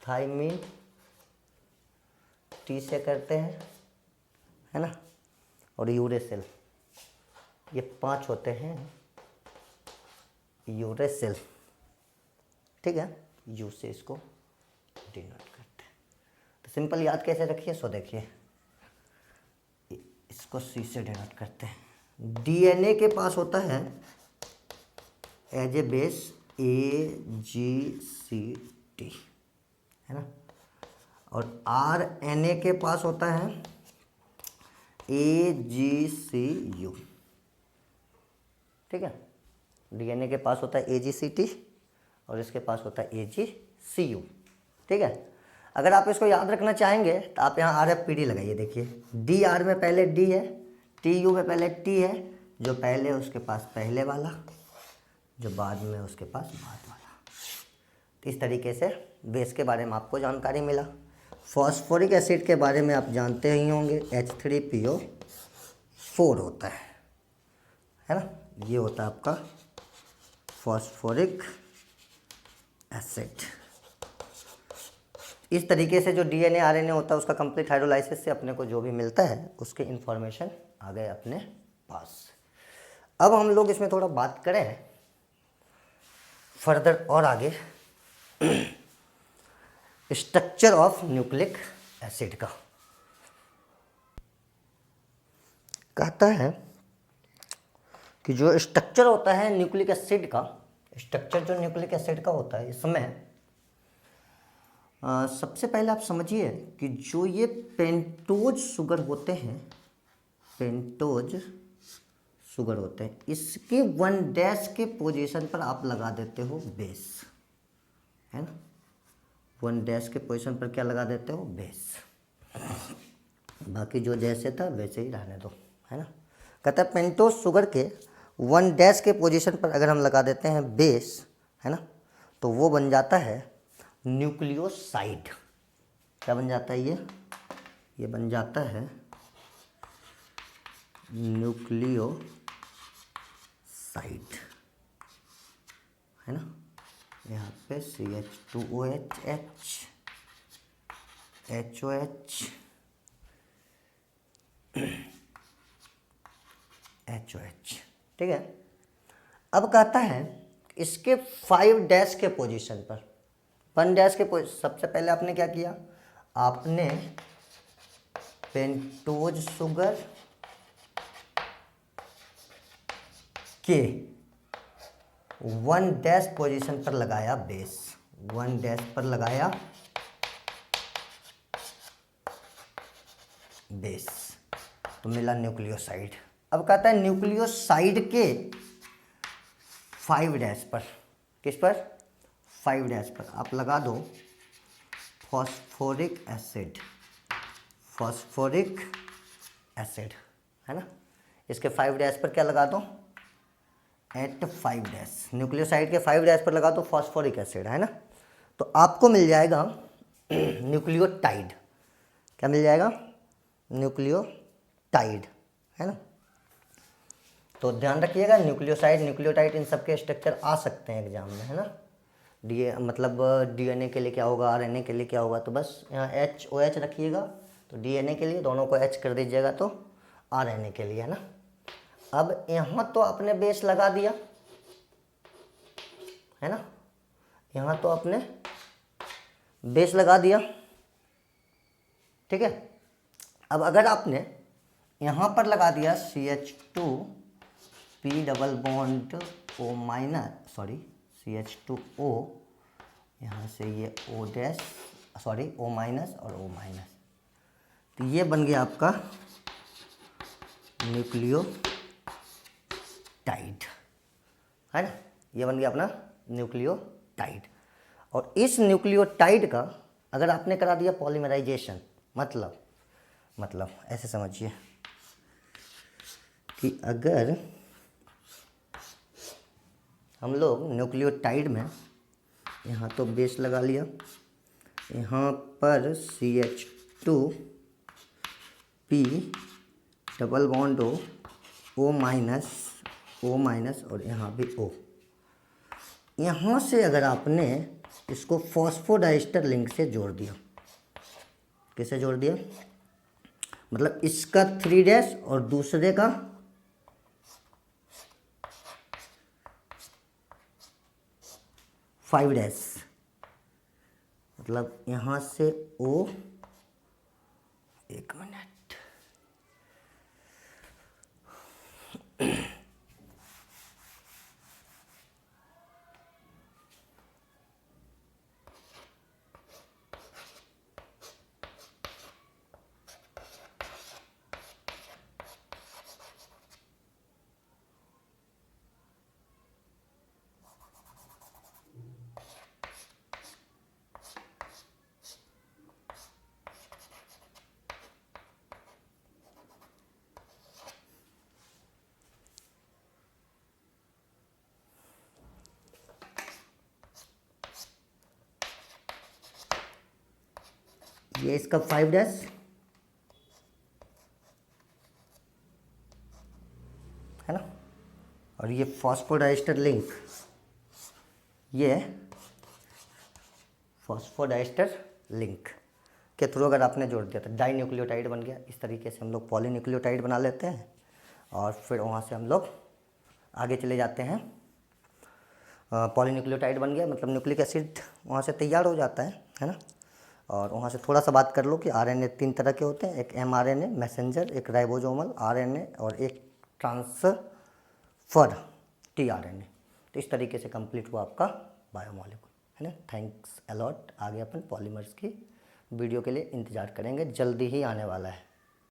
थाइमीन टी से करते हैं है ना। और यूरेसिल, ये 5 होते हैं यूरेसिल। ठीक है, यू से इसको डिनोट करते हैं। तो सिंपल याद कैसे रखिए, सो देखिए इसको सी से डिनोट करते हैं। डीएनए के पास होता है एज ए बेस AGCT है ना, और RNA के पास होता है AGCU। ठीक है, डीएनए के पास होता है AGCT और इसके पास होता है AGCU। ठीक है, अगर आप इसको याद रखना चाहेंगे तो आप यहाँ RFPD लगाइए। देखिए DR में पहले D है, TU में पहले T है, जो पहले उसके पास पहले वाला, जो बाद में उसके पास बाद वाला। तो इस तरीके से बेस के बारे में आपको जानकारी मिला। फॉस्फोरिक एसिड के बारे में आप जानते ही होंगे, H3PO4 होता है ना। ये होता है आपका फॉस्फोरिक एसिड। इस तरीके से जो डीएनए आरएनए होता है उसका कंप्लीट हाइड्रोलाइसिस से अपने को जो भी मिलता है उसके इंफॉर्मेशन आ गए अपने पास। अब हम लोग इसमें थोड़ा बात करें फर्दर और आगे स्ट्रक्चर ऑफ न्यूक्लिक एसिड का। कहता है कि जो स्ट्रक्चर होता है न्यूक्लिक एसिड का, स्ट्रक्चर जो न्यूक्लिक एसिड का होता है इसमें सबसे पहले आप समझिए कि जो ये पेंटोज शुगर होते हैं, पेंटोज शुगर होते हैं, इसके 1' के पोजीशन पर आप लगा देते हो बेस, है ना। 1' के पोजीशन पर क्या लगा देते हो, बेस। बाकी जो जैसे था वैसे ही रहने दो, है ना। कहता है पेंटोज शुगर के 1' के पोजीशन पर अगर हम लगा देते हैं बेस, है ना, तो वो बन जाता है न्यूक्लियोसाइड। क्या बन जाता है ये बन जाता है न्यूक्लियोसाइड, है ना। यहाँ पे CH2OH HOH HOH, ठीक है। अब कहता है इसके 5' के पोजीशन पर, 1' के पोजीशन, सबसे पहले आपने क्या किया, आपने पेंटोज शुगर के 1' पोजीशन पर लगाया बेस, 1' पर लगाया बेस, तो मिला न्यूक्लियोसाइड। अब कहता है न्यूक्लियोसाइड के 5' पर, किस पर, 5' पर आप लगा दो फॉस्फोरिक एसिड, फॉस्फोरिक एसिड, है ना। इसके 5' पर क्या लगा दो, एट 5', न्यूक्लियोसाइड के 5' पर लगा दो फॉस्फोरिक एसिड, है ना। तो आपको मिल जाएगा न्यूक्लियोटाइड। क्या मिल जाएगा, न्यूक्लियोटाइड, है ना। तो ध्यान रखिएगा न्यूक्लियोसाइड न्यूक्लियोटाइड इन सब के स्ट्रक्चर आ सकते हैं एग्जाम में, है ना। मतलब DNA के लिए क्या होगा, RNA के लिए क्या होगा, तो बस यहाँ HOH रखिएगा, तो DNA के लिए दोनों को H कर दीजिएगा तो RNA के लिए, है ना। अब यहाँ तो आपने बेस लगा दिया, है ना, यहाँ तो आपने बेस लगा दिया, ठीक है। अब अगर आपने यहाँ पर लगा दिया CH2P double bond O-, sorry CH2O, यहाँ से ये O', सॉरी O- और O-, तो ये बन गया आपका न्यूक्लियोटाइड, है ना। ये बन गया अपना न्यूक्लियोटाइड। और इस न्यूक्लियोटाइड का अगर आपने करा दिया पॉलीमराइजेशन, मतलब ऐसे समझिए कि अगर हम लोग न्यूक्लियोटाइड में यहाँ तो बेस लगा लिया, यहाँ पर CH2P डबल बॉन्ड O-, और यहाँ भी O, यहाँ से अगर आपने इसको फॉस्फोडाइस्टर लिंक से जोड़ दिया, कैसे जोड़ दिया, मतलब इसका 3' और दूसरे का 5', मतलब यहाँ से O, एक मिनट, ये इसका 5', है ना, और ये फॉस्फोडाइस्टर लिंक, ये फॉस्फोडाइस्टर लिंक के थ्रू अगर आपने जोड़ दिया तो डाई न्यूक्लियोटाइड बन गया। इस तरीके से हम लोग पॉलीन्यूक्लियोटाइड बना लेते हैं और फिर वहाँ से हम लोग आगे चले जाते हैं। पॉलीन्यूक्लियोटाइड बन गया मतलब न्यूक्लिक एसिड वहाँ से तैयार हो जाता है ना। और वहाँ से थोड़ा सा बात कर लो कि RNA 3 तरह के होते हैं, एक mRNA मैसेंजर, एक राइबोसोमल RNA और एक फॉर tRNA। तो इस तरीके से कंप्लीट हुआ आपका बायोमॉलिक्यूल, है ना। Thanks a lot. आगे अपन पॉलीमर्स की वीडियो के लिए इंतज़ार करेंगे, जल्दी ही आने वाला है।